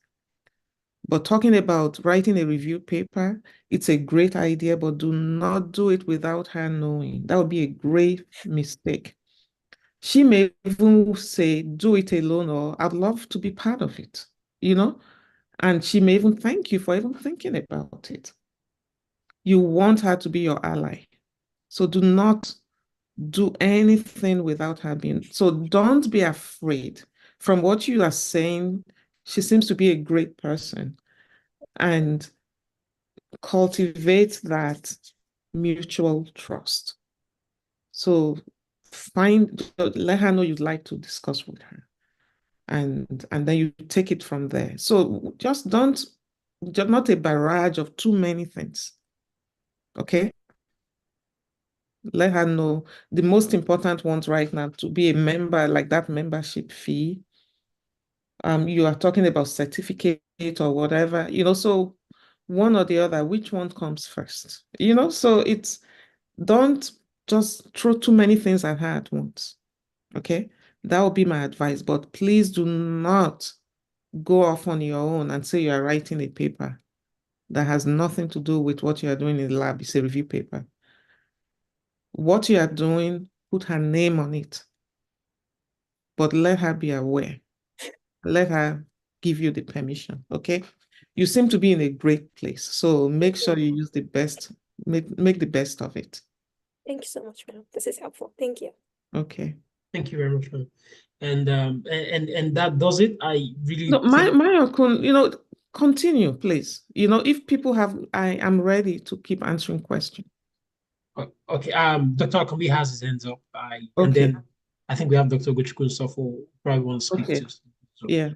But talking about writing a review paper, it's a great idea, but do not do it without her knowing. That would be a great mistake. She may even say, do it alone, or I'd love to be part of it, and she may even thank you for even thinking about it. You want her to be your ally. So do not do anything without her being. So don't be afraid. From what you are saying, she seems to be a great person, and cultivate that mutual trust. So let her know you'd like to discuss with her. and then you take it from there. So just not a barrage of too many things. Okay? Let her know the most important ones right now to be a member, like that membership fee. You are talking about certificate or whatever, so one or the other, which one comes first? So don't just throw too many things at her at once. Okay? That would be my advice. But please do not go off on your own and say you are writing a paper that has nothing to do with what you are doing in the lab. It's a review paper. What you are doing, put her name on it. But let her be aware. Let her give you the permission, okay? You seem to be in a great place, so make sure you use the best, make the best of it. Thank you so much, ma'am. This is helpful. Thank you. Okay. Thank you very much, ma'am. And that does it. I really No, my continue, please. If people have, I am ready to keep answering questions. Okay. Dr. Akombi has his hands up. And Okay. then I think we have Dr. Gochukwu who probably wants to speak Okay. to. So. Yeah.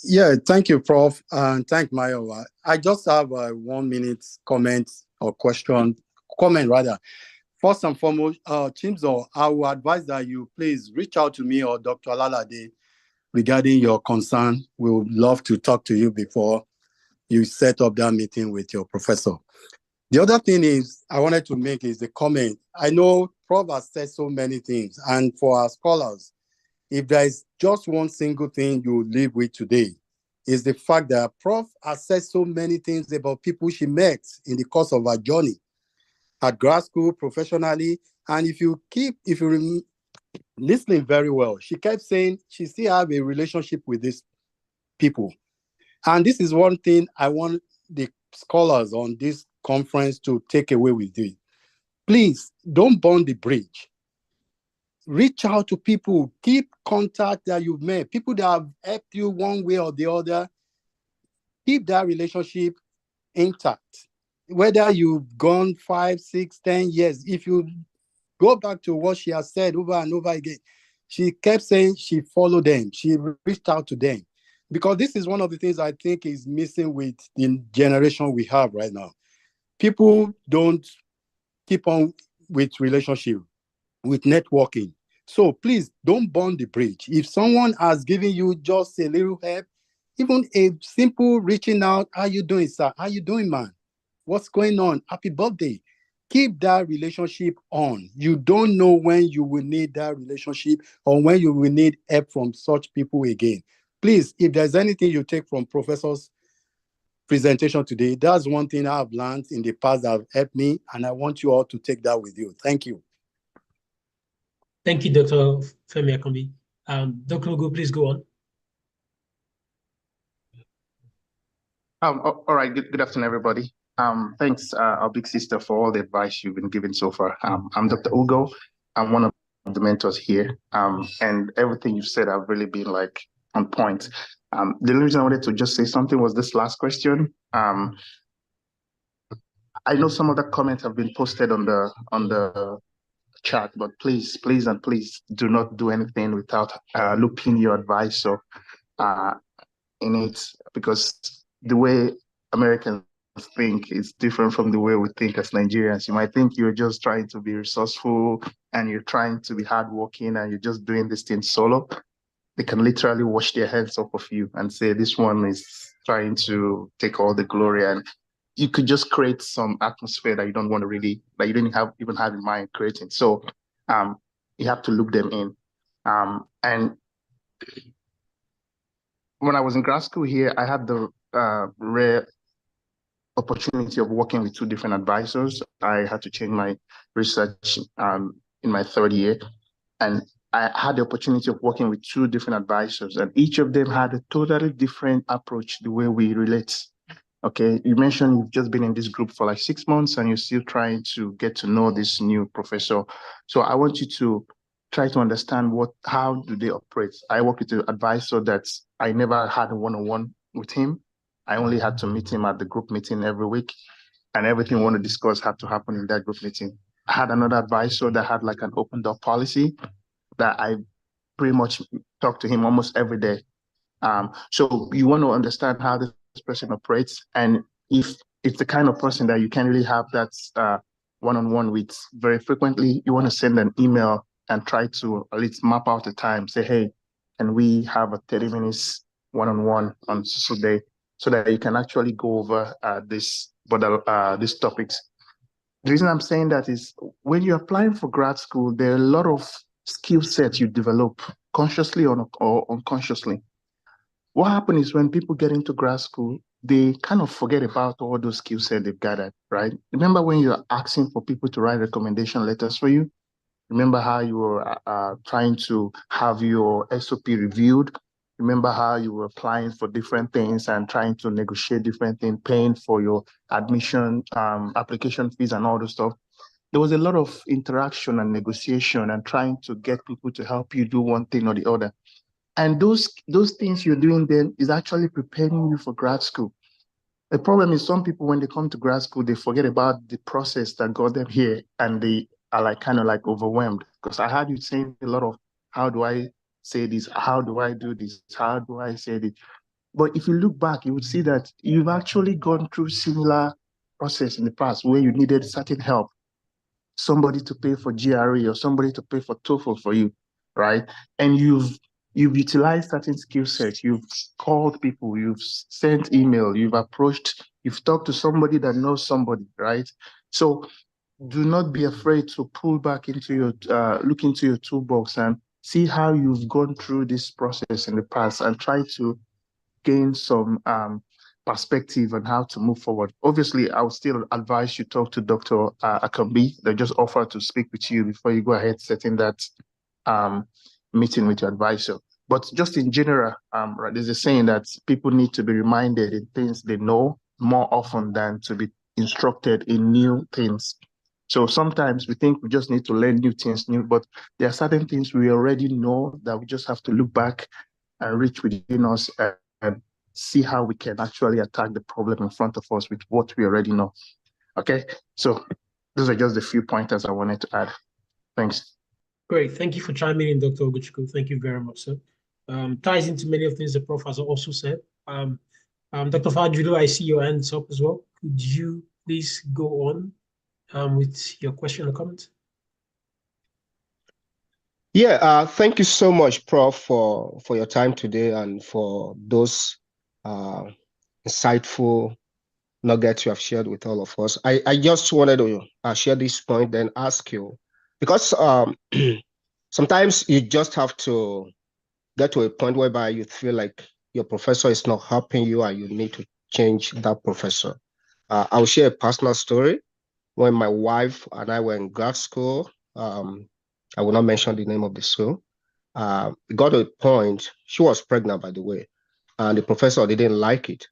Yeah, thank you, Prof. And thank Mayowa. I just have a 1 minute comment rather. First and foremost, Chimzo, I will advise that you please reach out to me or Dr. Alalade regarding your concern. We would love to talk to you before you set up that meeting with your professor. The other thing is I wanted to make is the comment. I know Prof has said so many things, and for our scholars, if there is just one single thing you live with today, is the fact that Prof has said so many things about people she met in the course of her journey at grad school, professionally. And if you listening very well, she kept saying she still have a relationship with these people. And this is one thing I want the scholars on this conference to take away with you. Please don't burn the bridge. Reach out to people, keep contact that you've met, people that have helped you one way or the other. Keep that relationship intact. Whether you've gone 5, 6, 10 years, if you go back to what she has said over and over again, she kept saying she followed them, she reached out to them. Because this is one of the things I think is missing with the generation we have right now. People don't keep on with relationship, with networking. So please don't burn the bridge. If someone has given you just a little help, even a simple reaching out, how you doing, sir? How you doing, man? What's going on? Happy birthday. Keep that relationship on. You don't know when you will need that relationship or when you will need help from such people again. Please, if there's anything you take from Professor's presentation today, that's one thing I've learned in the past that have helped me, and I want you all to take that with you. Thank you. Thank you, Dr. Femi Akombi. Dr. Ogo, please go on. All right. Good afternoon, everybody. Thanks, our big sister, for all the advice you've been giving so far. I'm Dr. Ugo. I'm one of the mentors here. And everything you've said have really been like on point. The reason I wanted to just say something was this last question. I know some of the comments have been posted on the chat, but please do not do anything without looping your advisor in it, because the way Americans think is different from the way we think as Nigerians. You might think you're just trying to be resourceful and you're trying to be hardworking and you're just doing this thing solo. They can literally wash their hands off of you and say this one is trying to take all the glory, and you could just create some atmosphere that you don't want to really, that you didn't even have in mind creating. So you have to look them in. And when I was in grad school here, I had the rare opportunity of working with 2 different advisors. I had to change my research in my 3rd year, and I had the opportunity of working with 2 different advisors, and each of them had a totally different approach the way we relate. Okay, you mentioned you've just been in this group for like 6 months and you're still trying to get to know this new professor. So I want you to try to understand how do they operate. I work with an advisor that I never had a one-on-one with him. I only had to meet him at the group meeting every week, and everything we want to discuss had to happen in that group meeting. I had another advisor that had like an open door policy that I pretty much talk to him almost every day. So you want to understand how this person operates, and if it's the kind of person that you can really have that one-on-one with very frequently, you want to send an email and try to at least map out the time. Say, hey, can we have a 30 minutes one-on-one on Saturday, so that you can actually go over these topics. The reason I'm saying that is when you're applying for grad school, there are a lot of skill sets you develop consciously or unconsciously. What happens is when people get into grad school, they kind of forget about all those skill sets they've gathered, right? Remember when you're asking for people to write recommendation letters for you? Remember how you were trying to have your SOP reviewed? Remember how you were applying for different things and trying to negotiate different things, paying for your admission, application fees and all those stuff? There was a lot of interaction and negotiation and trying to get people to help you do one thing or the other. And those things you're doing then is actually preparing you for grad school. The problem is some people, when they come to grad school, they forget about the process that got them here, and they are kind of overwhelmed. Because I heard you saying a lot of, how do I say this? How do I do this? How do I say this? But if you look back, you would see that you've actually gone through similar process in the past where you needed certain help, somebody to pay for GRE or somebody to pay for TOEFL for you, right? And you've utilized certain skill sets. You've called people, you've sent email, you've approached, you've talked to somebody that knows somebody, right? So do not be afraid to pull back into your, look into your toolbox and see how you've gone through this process in the past and try to gain some perspective on how to move forward. Obviously, I would still advise you talk to Dr. Akambi. They just offered to speak with you before you go ahead setting that meeting with your advisor. But just in general, right, there's a saying that people need to be reminded in things they know more often than to be instructed in new things. So sometimes we think we just need to learn new things, but there are certain things we already know that we just have to look back and reach within us and see how we can actually attack the problem in front of us with what we already know. Okay, so those are just a few pointers I wanted to add. Thanks. Great. Thank you for chiming in, Dr. Oguchukwu. Thank you very much, sir. Ties into many of the things the prof has also said. Dr. Fajulo, I see your hands up as well. Could you please go on with your question or comment? Yeah, thank you so much, Prof, for your time today and for those insightful nuggets you have shared with all of us. I just wanted to share this point, then ask you, because sometimes you just have to get to a point whereby you feel like your professor is not helping you and you need to change that professor. I'll share a personal story. When my wife and I were in grad school, I will not mention the name of the school. It got to a point, she was pregnant, by the way, and the professor didn't like it.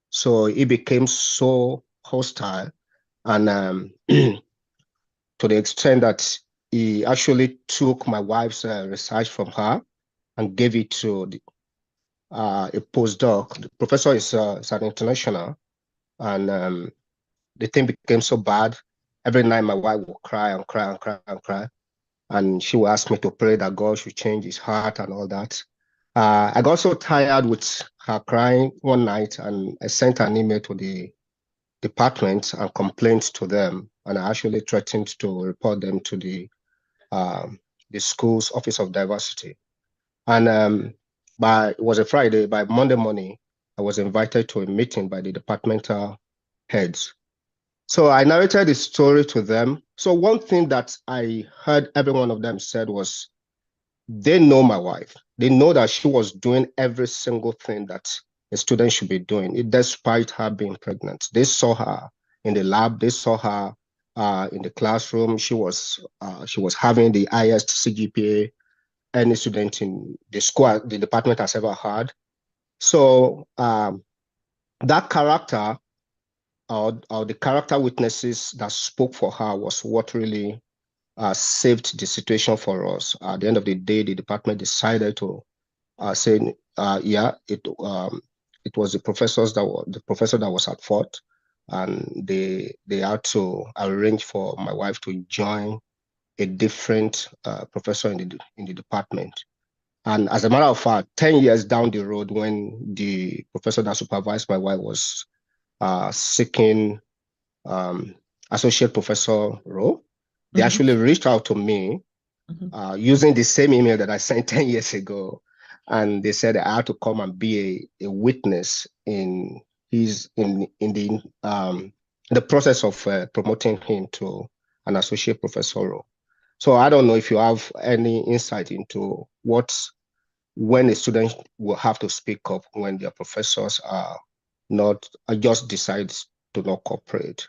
So he became so hostile, and to the extent that he actually took my wife's research from her and gave it to a postdoc. The professor is an international, and the thing became so bad. Every night my wife would cry and cry and cry and cry. And she would ask me to pray that God should change his heart and all that. I got so tired with her crying one night, and I sent an email to the department and complained to them. And I actually threatened to report them to the school's Office of Diversity. And it was a Friday. By Monday morning, I was invited to a meeting by the departmental heads. So I narrated the story to them. So one thing that I heard every one of them said was, they know my wife. They know that she was doing every single thing that a student should be doing, despite her being pregnant. They saw her in the lab. They saw her in the classroom. She was having the highest CGPA any student in the school, the department has ever had. So that character, or the character witnesses that spoke for her was what really saved the situation for us. At the end of the day, the department decided to say, yeah, it was the professor that was at fault, and they had to arrange for my wife to join a different professor in the department. And as a matter of fact, 10 years down the road, when the professor that supervised my wife was seeking associate professor role, they actually reached out to me using the same email that I sent 10 years ago. And they said I had to come and be a witness in the process of promoting him to an associate professor role. So I don't know if you have any insight into when a student will have to speak up when their professors are just decide to not cooperate.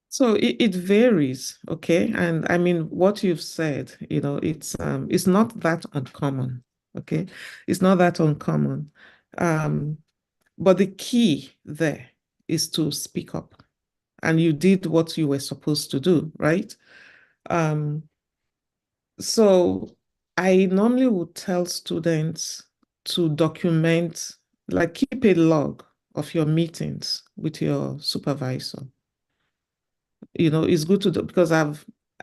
So it varies, okay? And I mean, what you've said, it's not that uncommon, okay? It's not that uncommon. But the key there is to speak up. And you did what you were supposed to do, right? So I normally would tell students to document, like keep a log of your meetings with your supervisor. It's good to do because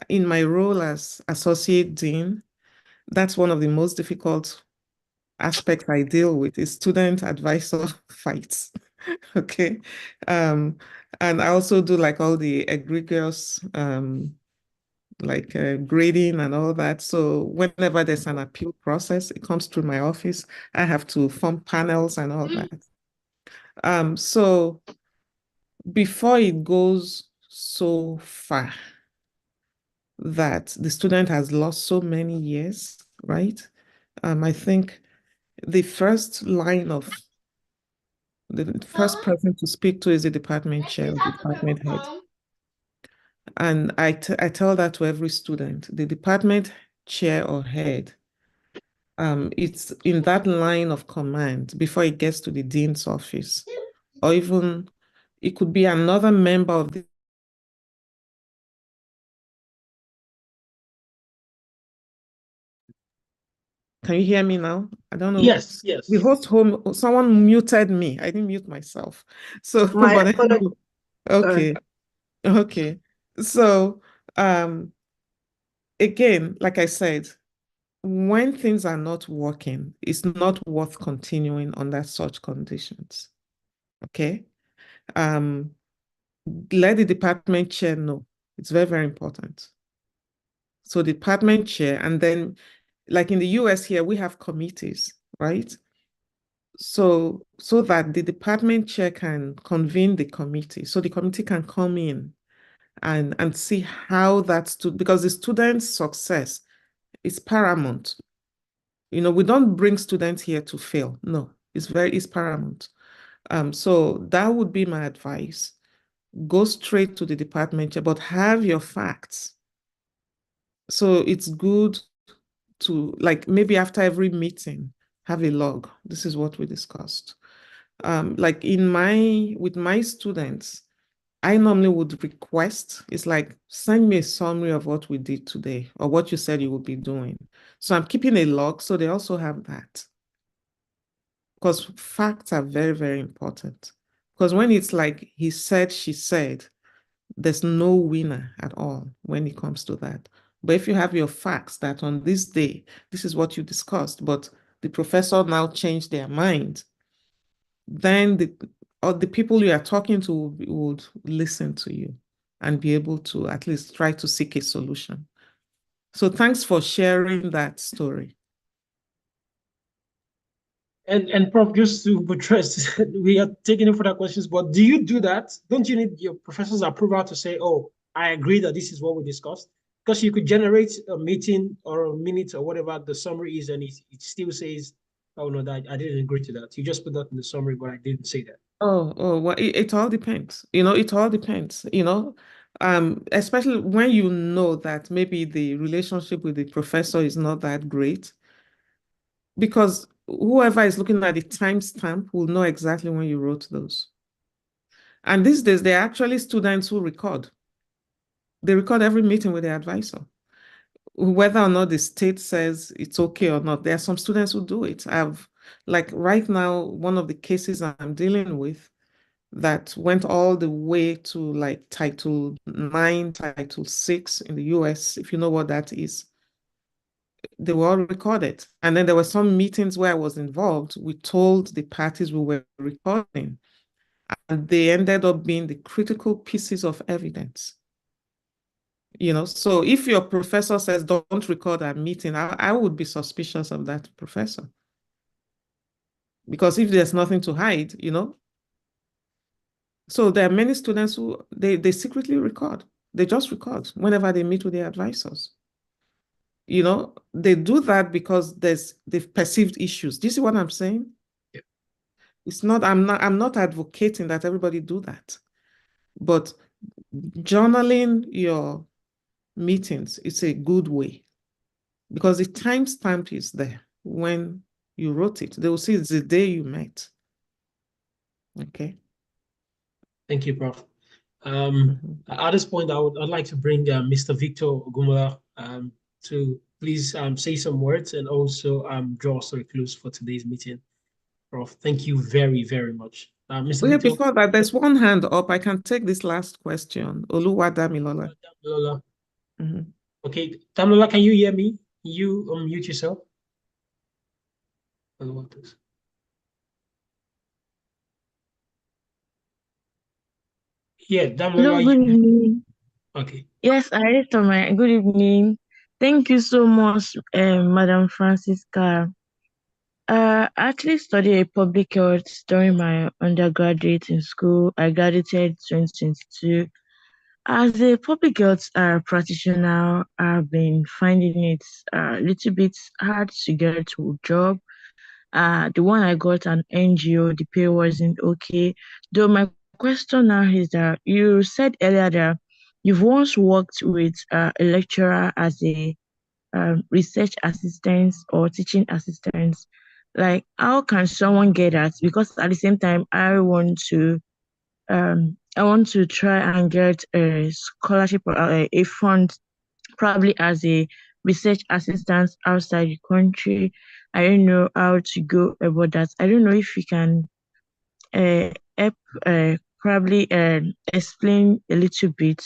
in my role as associate dean, that's one of the most difficult aspects I deal with is student advisor fights. Okay. And I also do like all the egregious grading and all that. So whenever there's an appeal process, it comes through my office. I have to form panels and all that. So before it goes so far that the student has lost so many years, right? I think the first person to speak to is the department chair, the department head. And I tell that to every student, the department chair or head, it's in that line of command before it gets to the dean's office, or even it could be another member of the. Can you hear me now? I don't know. Yes. The host home, someone muted me. I didn't mute myself. So, okay. Okay. So, again, like I said, when things are not working, it's not worth continuing under such conditions. Okay. Let the department chair know. It's very, very important. So department chair, and then like in the US here, we have committees, right? So that the department chair can convene the committee. So the committee can come in and see how because the student's success is paramount. We don't bring students here to fail. No, it's paramount. So that would be my advice. Go straight to the department chair, but have your facts. So it's good to, like, maybe after every meeting, have a log. This is what we discussed. Like with my students, I normally would request, it's like, send me a summary of what we did today or what you said you would be doing. So I'm keeping a log, so they also have that. Because facts are very, very important. Because when it's like he said, she said, there's no winner at all when it comes to that. But if you have your facts that on this day, this is what you discussed, but the professor now changed their mind, then the people you are talking to would listen to you and be able to at least try to seek a solution. So thanks for sharing that story. And Prof, just to buttress, we are taking in further questions, but do you do that? Don't you need your professor's approval to say, oh, I agree that this is what we discussed? Because you could generate a meeting or a minute or whatever the summary is, and it still says, oh, no, that I didn't agree to that. You just put that in the summary, but I didn't say that. Well, it all depends. It all depends, especially when you know that maybe the relationship with the professor is not that great, because whoever is looking at the timestamp will know exactly when you wrote those. And these days, there are actually students who record. They record every meeting with their advisor. Whether or not the state says it's okay or not, there are some students who do it. Like right now, one of the cases I'm dealing with that went all the way to like Title 9, Title 6 in the US, if you know what that is. they were all recorded. And then there were some meetings where I was involved. We told the parties we were recording, and they ended up being the critical pieces of evidence. So if your professor says, don't record our meeting, I would be suspicious of that professor. Because if there's nothing to hide, So there are many students who, they secretly record. They just record whenever they meet with their advisors. They do that because they've perceived issues. Do you see what I'm saying? Yeah. I'm not advocating that everybody do that. But journaling your meetings, it's a good way, because the timestamp is there when you wrote it. They will see it's the day you met. Okay. Thank you, Prof. At this point, I'd like to bring Mr. Victor Ogumola to please say some words and also draw us to a close for today's meeting. Prof, thank you very, very much. Mr. Well, Victor? before that, there's one hand up. I can take this last question. Oluwadamilola. Damilola. Okay, Damilola, can you hear me? You unmute yourself. Yeah, Damilola. Hello, good evening. Okay. Yes, I raised my good evening. Thank you so much, Madam Francisca. I actually studied public health during my undergraduate in school. I graduated 2022. As a public health practitioner, I've been finding it a little bit hard to get a job. The one I got, an NGO, the pay wasn't okay. Though my question now is that you said earlier that you've once worked with a lecturer as a research assistant or teaching assistant. Like, how can someone get that? Because at the same time, I want to try and get a scholarship or a fund, probably as a research assistant outside the country. I don't know how to go about that. I don't know if you can help probably explain a little bit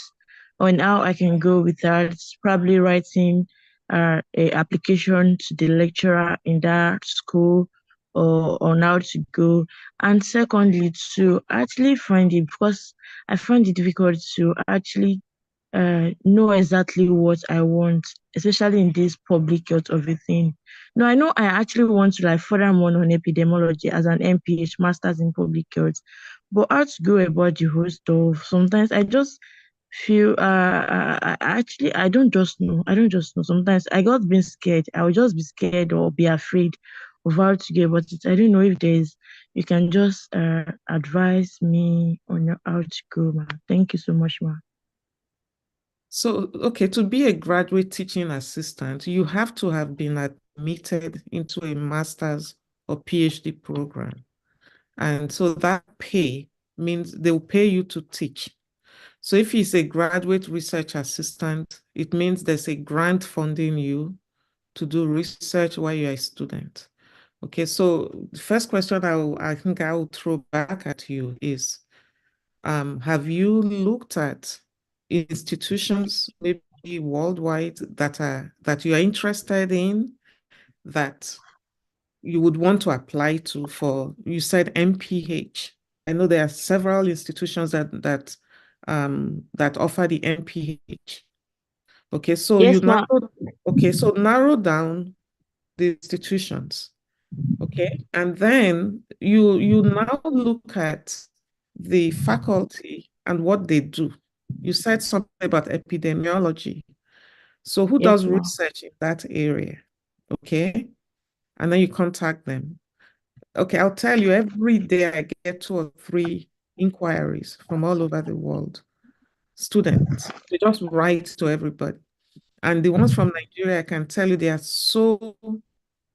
on how I can go with that, probably writing a application to the lecturer in that school, or on how to go. And secondly, to actually find it, because I find it difficult to actually know exactly what I want, especially in this public health of a thing. No, I know I actually want to further more on epidemiology as an MPH, Masters in Public Health, but how to go about the whole stuff? Sometimes I just feel I don't just know. I don't just know. Sometimes I got being scared. I will just be scared or be afraid of how to go about it. I don't know if you can just advise me on how to go, ma. Thank you so much, ma. So, okay, to be a graduate teaching assistant, you have to have been admitted into a master's or PhD program. And so that pay means they'll pay you to teach. So if he's a graduate research assistant, it means there's a grant funding you to do research while you're a student. Okay, so the first question I think I will throw back at you is, have you looked at institutions maybe worldwide that you are interested in, that you would want to apply to for, you said MPH. I know there are several institutions that offer the MPH. Okay, so yes, so narrow down the institutions. Okay, and then you now look at the faculty and what they do. You said something about epidemiology. So who does research in that area? Okay, and then you contact them. Okay, I'll tell you, every day I get 2 or 3 inquiries from all over the world. Students, they just write to everybody. And the ones from Nigeria, I can tell you, they are so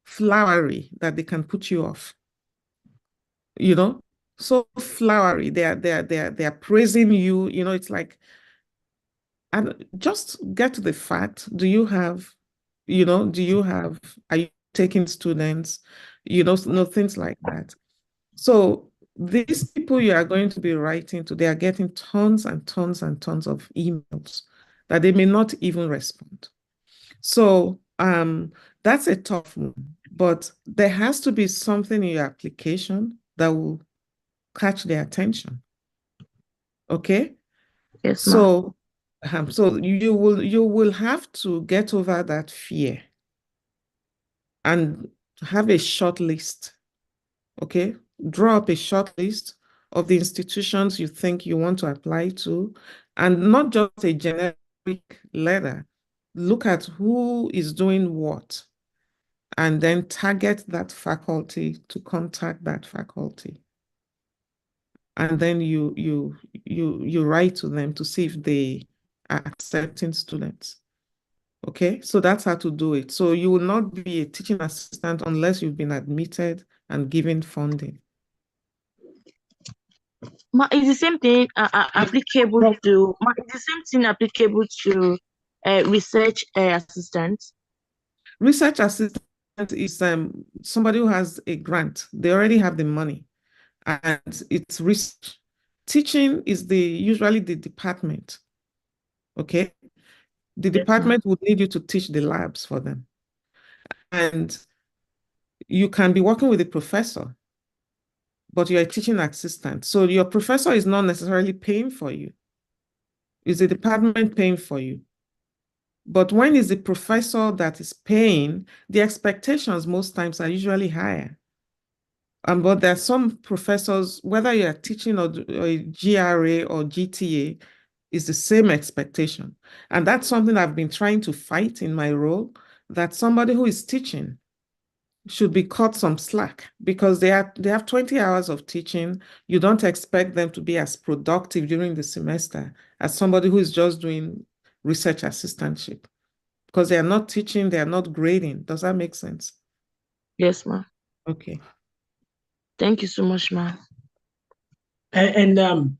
flowery that they can put you off. So flowery. They are praising you. It's like, and just get to the fact. Are you taking students? Things like that. So these people you are going to be writing to, they are getting tons and tons and tons of emails that they may not even respond. So That's a tough one, but there has to be something in your application that will catch their attention. Okay? Yes, ma'am. So you will have to get over that fear and have a short list. Okay? Draw up a short list of the institutions you think you want to apply to, and not just a generic letter. Look at who is doing what, and then target that faculty to contact that faculty. And then you write to them to see if they are accepting students. Okay, so that's how to do it. So you will not be a teaching assistant unless you've been admitted and given funding. Ma, is the same thing applicable to? Ma, is the same thing applicable to research assistants? Research assistant is somebody who has a grant. They already have the money, and it's research. Teaching is usually the department. Okay, the department would need you to teach the labs for them, and you can be working with a professor, but you're a teaching assistant. So your professor is not necessarily paying for you. It's the department paying for you. But when it's the professor that is paying, the expectations most times are usually higher. But there are some professors, whether you're teaching or a GRA or GTA, is the same expectation. And that's something I've been trying to fight in my role, that somebody who is teaching should be cut some slack, because they have 20 hours of teaching. You don't expect them to be as productive during the semester as somebody who is just doing research assistantship, because they are not teaching, they are not grading. Does that make sense? Yes, ma'am. Okay. Thank you so much, ma'am. And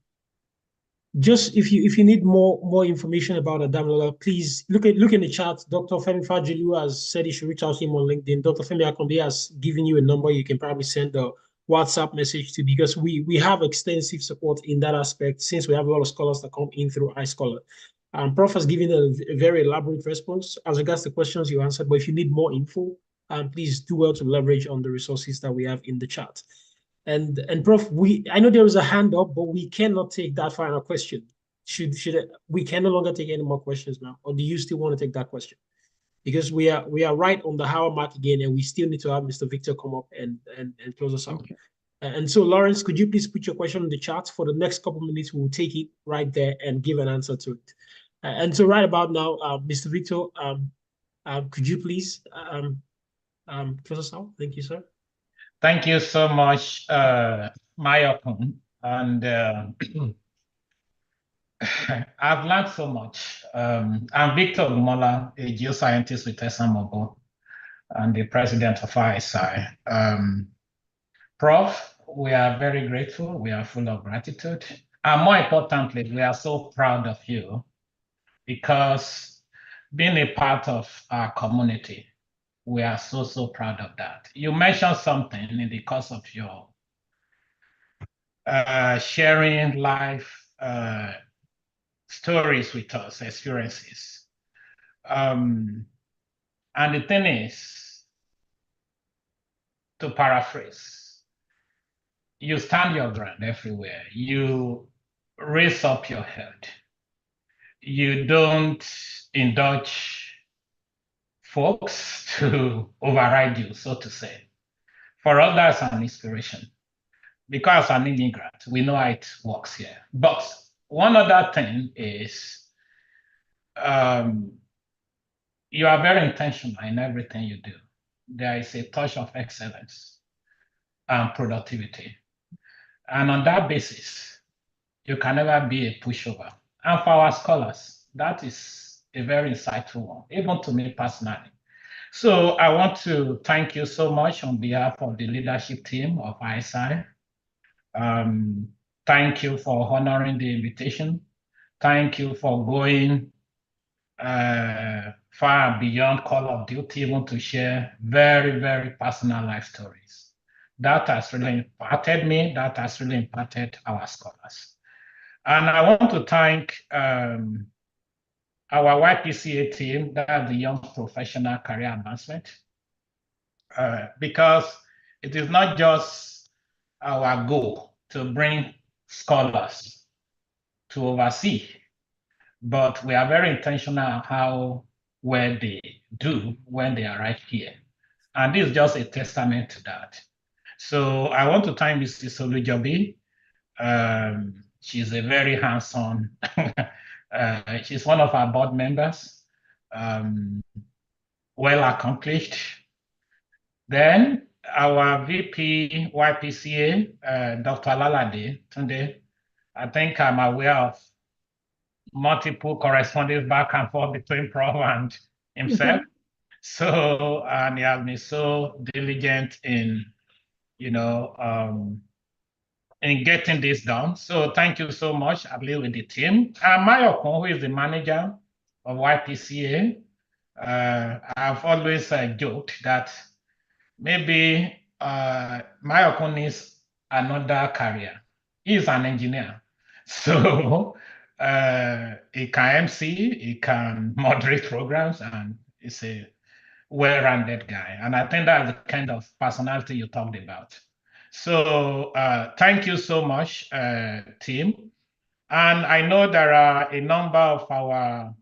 just if you need more information about Adamlola, please look in the chat. Dr. Femi Fajilu has said you should reach out to him on LinkedIn. Dr. Femi Akombi has given you a number you can probably send a WhatsApp message to, because we have extensive support in that aspect, since we have a lot of scholars that come in through iScholar. Prof has given a very elaborate response as regards to questions you answered, but if you need more info, please do well to leverage on the resources that we have in the chat. And Prof, I know there is a hand up, but we cannot take that final question. We can no longer take any more questions now, or do you still want to take that question? Because we are right on the hour mark again, and we still need to have Mr. Victor come up and close us out. Okay. And so, Lawrence, could you please put your question in the chat? For the next couple of minutes, we'll take it right there and give an answer to it. And so, right about now, Mr. Victor, could you please close us out? Thank you, sir. Thank you so much, Mayokun. And I've learned so much. I'm Victor Lumola, a geoscientist with SMOGO and the president of iSI. Prof, we are very grateful. We are full of gratitude. And more importantly, we are so proud of you, because being a part of our community, we are so proud of that. You mentioned something in the course of your sharing life stories with us, experiences. And the thing is, to paraphrase, you stand your ground everywhere. You raise up your head. You don't indulge folks to override you, so to say. For us, that's an inspiration, because as an immigrant, we know how it works here. But one other thing is, you are very intentional in everything you do. There is a touch of excellence and productivity. And on that basis, you can never be a pushover. And for our scholars, that is a very insightful one, even to me personally. So I want to thank you so much on behalf of the leadership team of iSI. Thank you for honoring the invitation. Thank you for going far beyond call of duty, even to share very, very personal life stories. That has really impacted me. That has really impacted our scholars. And I want to thank our YPCA team, that's the Young Professional Career Advancement, because it is not just our goal to bring scholars to oversee, but we are very intentional on how well they do when they arrive here. And this is just a testament to that. So I want to thank Mrs. Olujobi. She's a very hands-on, she's one of our board members, well accomplished. Then our VP YPCA, Dr. Lalade Tunde, I think I'm aware of multiple correspondence back and forth between Prof and himself. So, and he has been so diligent in, in getting this done. So thank you so much, I believe, with the team. And Mayokon, who is the manager of YPCA, I've always joked that maybe Mayokon needs another career. He's an engineer. So he can MC, he can moderate programs, and he's a well-rounded guy. And I think that's the kind of personality you talked about. So thank you so much, team. And I know there are a number of our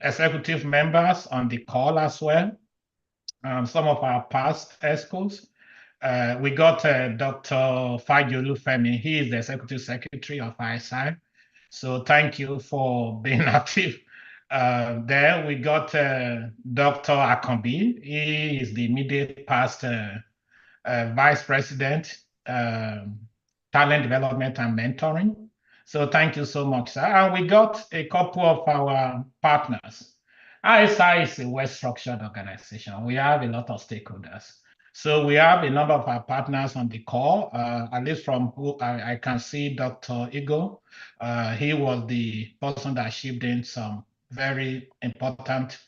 executive members on the call as well, some of our past ESCOs. We got Dr. Fajolu Femi. He is the executive secretary of iSI. So thank you for being active. There we got Dr. Akombi. He is the immediate past Vice President, Talent Development and Mentoring. So thank you so much, sir. And we got a couple of our partners. iSI is a well-structured organization. We have a lot of stakeholders. So we have a number of our partners on the call, at least from who I can see Dr. Igo. He was the person that shipped in some very important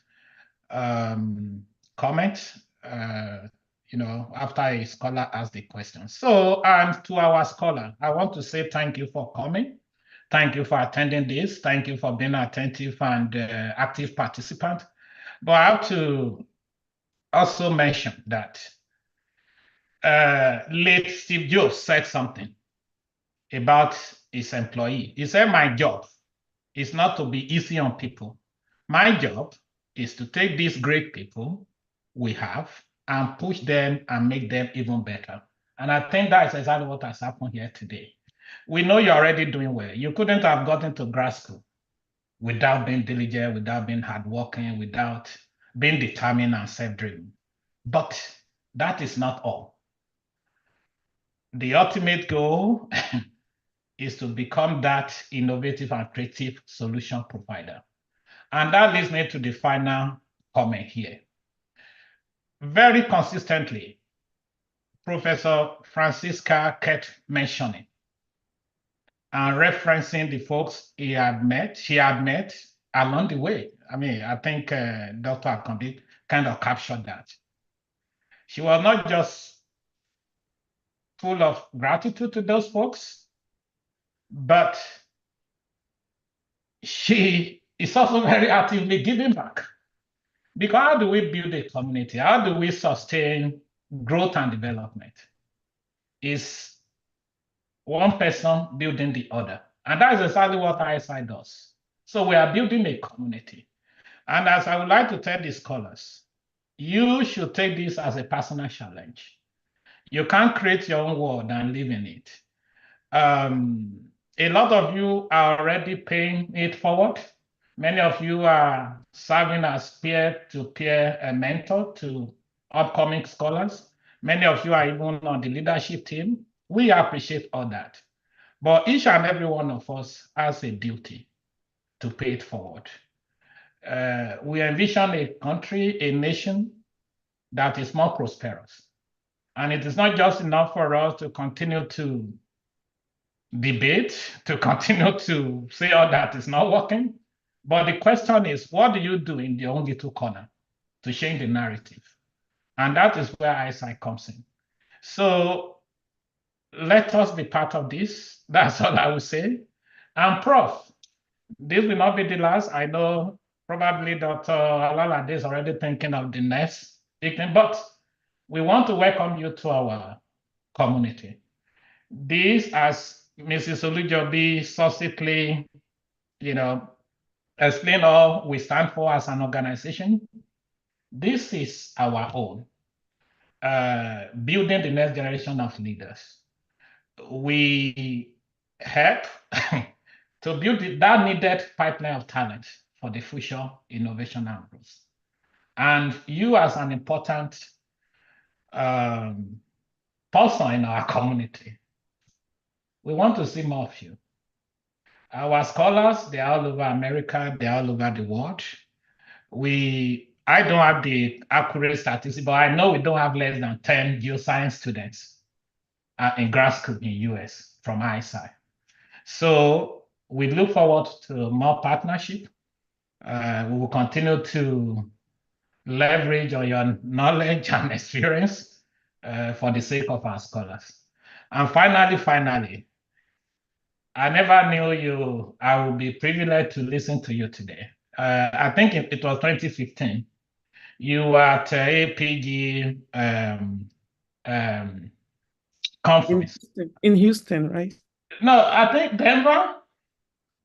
comments, after a scholar asked the question. So, and to our scholar, I want to say thank you for coming. Thank you for attending this. Thank you for being attentive and active participant. But I have to also mention that late Steve Jobs said something about his employee. He said, my job is not to be easy on people. My job is to take these great people we have and push them and make them even better. And I think that is exactly what has happened here today. We know you're already doing well. You couldn't have gotten to grad school without being diligent, without being hardworking, without being determined and self-driven. But that is not all. The ultimate goal is to become that innovative and creative solution provider. And that leads me to the final comment here. Very consistently, Professor Francisca kept mentioning and referencing the folks she had met along the way. I mean, I think Dr. Akombi kind of captured that. She was not just full of gratitude to those folks, but she is also very actively giving back. Because how do we build a community? How do we sustain growth and development? Is one person building the other. And that is exactly what iSI does. So we are building a community. And as I would like to tell the scholars, you should take this as a personal challenge. You can't create your own world and live in it. A lot of you are already paying it forward. Many of you are serving as peer-to-peer mentor to upcoming scholars. Many of you are even on the leadership team. We appreciate all that. But each and every one of us has a duty to pay it forward. We envision a country, a nation that is more prosperous. And it is not just enough for us to continue to debate, to continue to say all that is not working. But the question is, what do you do in your own little corner to change the narrative? And that is where iSi comes in. So let us be part of this. That's all I would say. And Prof, This will not be the last. I know probably Dr. Alalade is already thinking of the next thing, but we want to welcome you to our community. This, as Mrs. Olujobi succinctly, explained all we stand for as an organization. This is our own, building the next generation of leaders. We help to build that needed pipeline of talent for the future innovation and growth. And you, as an important person in our community, we want to see more of you. Our scholars, they are all over America, they are all over the world. I don't have the accurate statistics, but I know we don't have less than 10 geoscience students in grad school in US from iSI. So we look forward to more partnership. We will continue to leverage on your knowledge and experience for the sake of our scholars. And finally, I never knew I would be privileged to listen to you today. I think it was 2015. You were at APG conference. In Houston, right? No, I think Denver.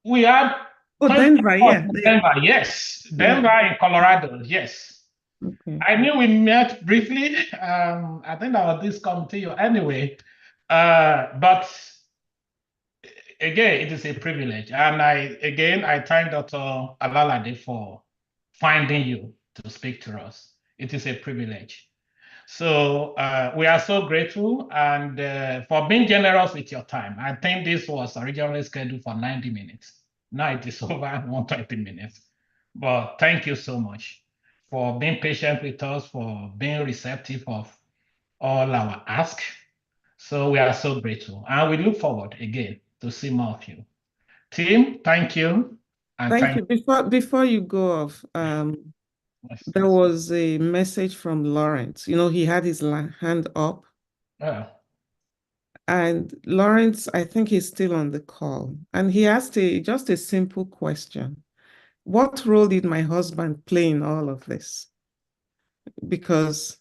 We had Denver, yeah. Denver, yes. Denver in Colorado, yes. Okay. I knew we met briefly. I think that was this committee anyway. But again, it is a privilege. And I thank Dr. Alalade for finding you to speak to us. It is a privilege. So we are so grateful and for being generous with your time. I think this was originally scheduled for 90 minutes. Now it is over 120 minutes. But thank you so much for being patient with us, for being receptive of all our asks. So we are so grateful. And we look forward again to see more of you. Team, thank you. And thank you. Before you go off, there was a message from Lawrence. He had his hand up. Oh. And Lawrence, I think he's still on the call. And he asked just a simple question. What role did my husband play in all of this? Because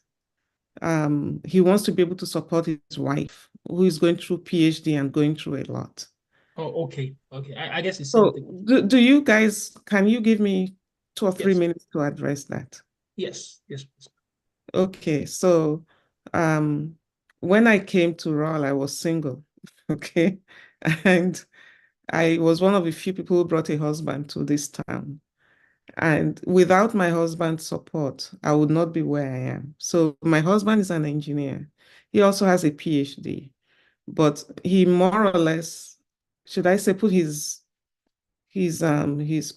he wants to be able to support his wife, who is going through PhD and going through a lot. Oh, okay. I guess it's so. Do you guys? Can you give me 2 or 3 minutes to address that? Yes. Okay. So, when I came to RAL, I was single. Okay, and I was one of the few people who brought a husband to this town. And without my husband's support, I would not be where I am. So my husband is an engineer. He also has a PhD, but he more or less, should I say, put his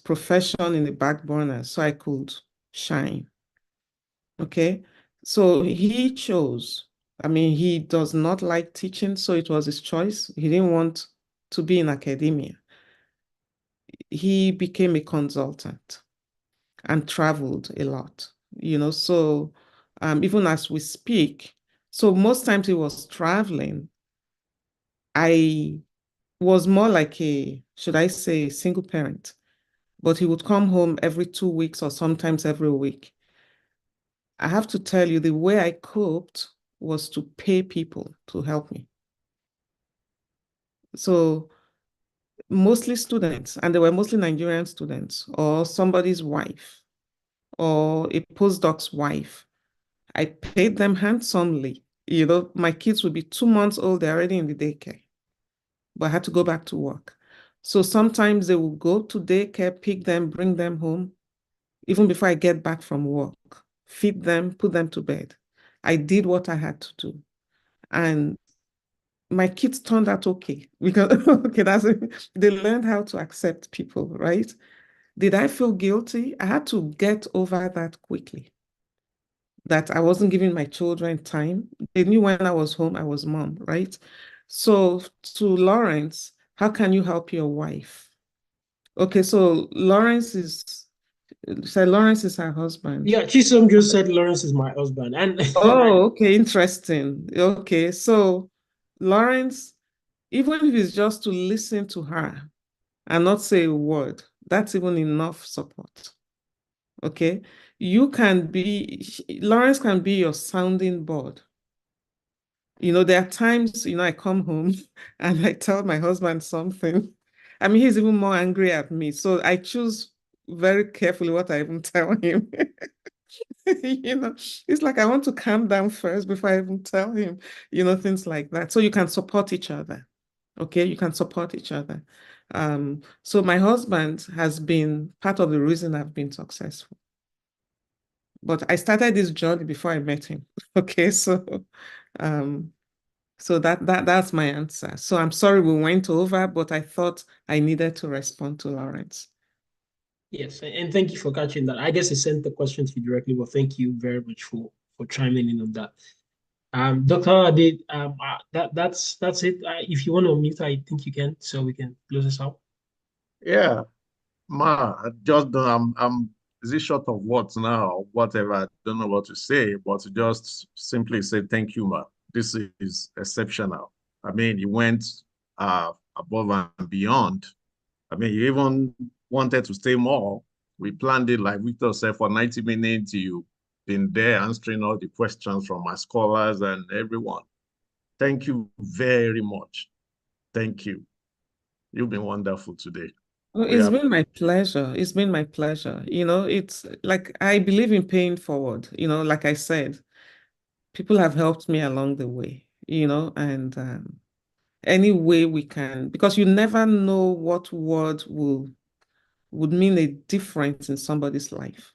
profession in the back burner so I could shine. Okay, so he chose. He does not like teaching, so it was his choice. He didn't want to be in academia. He became a consultant and traveled a lot, so even as we speak, so most times he was traveling, I was more like should I say, single parent, but he would come home every 2 weeks or sometimes every week. I have to tell you, the way I coped was to pay people to help me. So mostly students, and they were mostly Nigerian students, or somebody's wife, or a postdoc's wife. I paid them handsomely. My kids would be 2 months old, they're already in the daycare, but I had to go back to work. So sometimes they will go to daycare, pick them, bring them home, even before I get back from work, feed them, put them to bed. I did what I had to do. And my kids turned out okay, because they learned how to accept people, right? Did I feel guilty? I had to get over that quickly, that I wasn't giving my children time. They knew when I was home, I was mom, right? So to Lawrence, how can you help your wife? Okay, so Lawrence is her husband. Yeah, Chisom just said Lawrence is my husband. And oh, okay, interesting. Okay, so Lawrence, even if it's just to listen to her and not say a word, That's even enough support. Okay. Lawrence can be your sounding board. There are times, I come home and I tell my husband something. I mean, he's even more angry at me. So I choose very carefully what I even tell him. It's like I want to calm down first before I even tell him, things like that. So you can support each other. Okay, you can support each other. So my husband has been part of the reason I've been successful. But I started this journey before I met him. Okay, so that's my answer. So I'm sorry we went over, but I thought I needed to respond to Lawrence. Yes, and thank you for catching that. I guess I sent the question to you directly, but thank you very much for chiming in on that. Dr. Ade, that's it. If you want to unmute, I think you can, so we can close this out. Yeah, I just don't, I'm is it short of words now? Whatever, I don't know what to say, but to just simply say thank you, Ma. This is exceptional. I mean, you went above and beyond. I mean, you even wanted to stay more. We planned it, like Victor said, for 90 minutes. You've been there answering all the questions from my scholars and everyone. Thank you very much. Thank you. You've been wonderful today. Well, it's been my pleasure. It's been my pleasure. It's like I believe in paying forward. Like I said, people have helped me along the way, and any way we can, because you never know what word would mean a difference in somebody's life.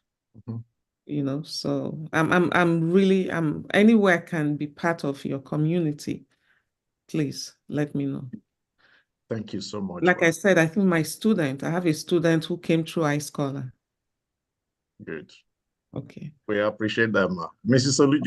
Mm-hmm. So I'm really anywhere I can be part of your community, please let me know. Thank you so much. Like I said, I think I have a student who came through iScholar. Good. Okay. We appreciate that, Ma. Mrs. Olujo.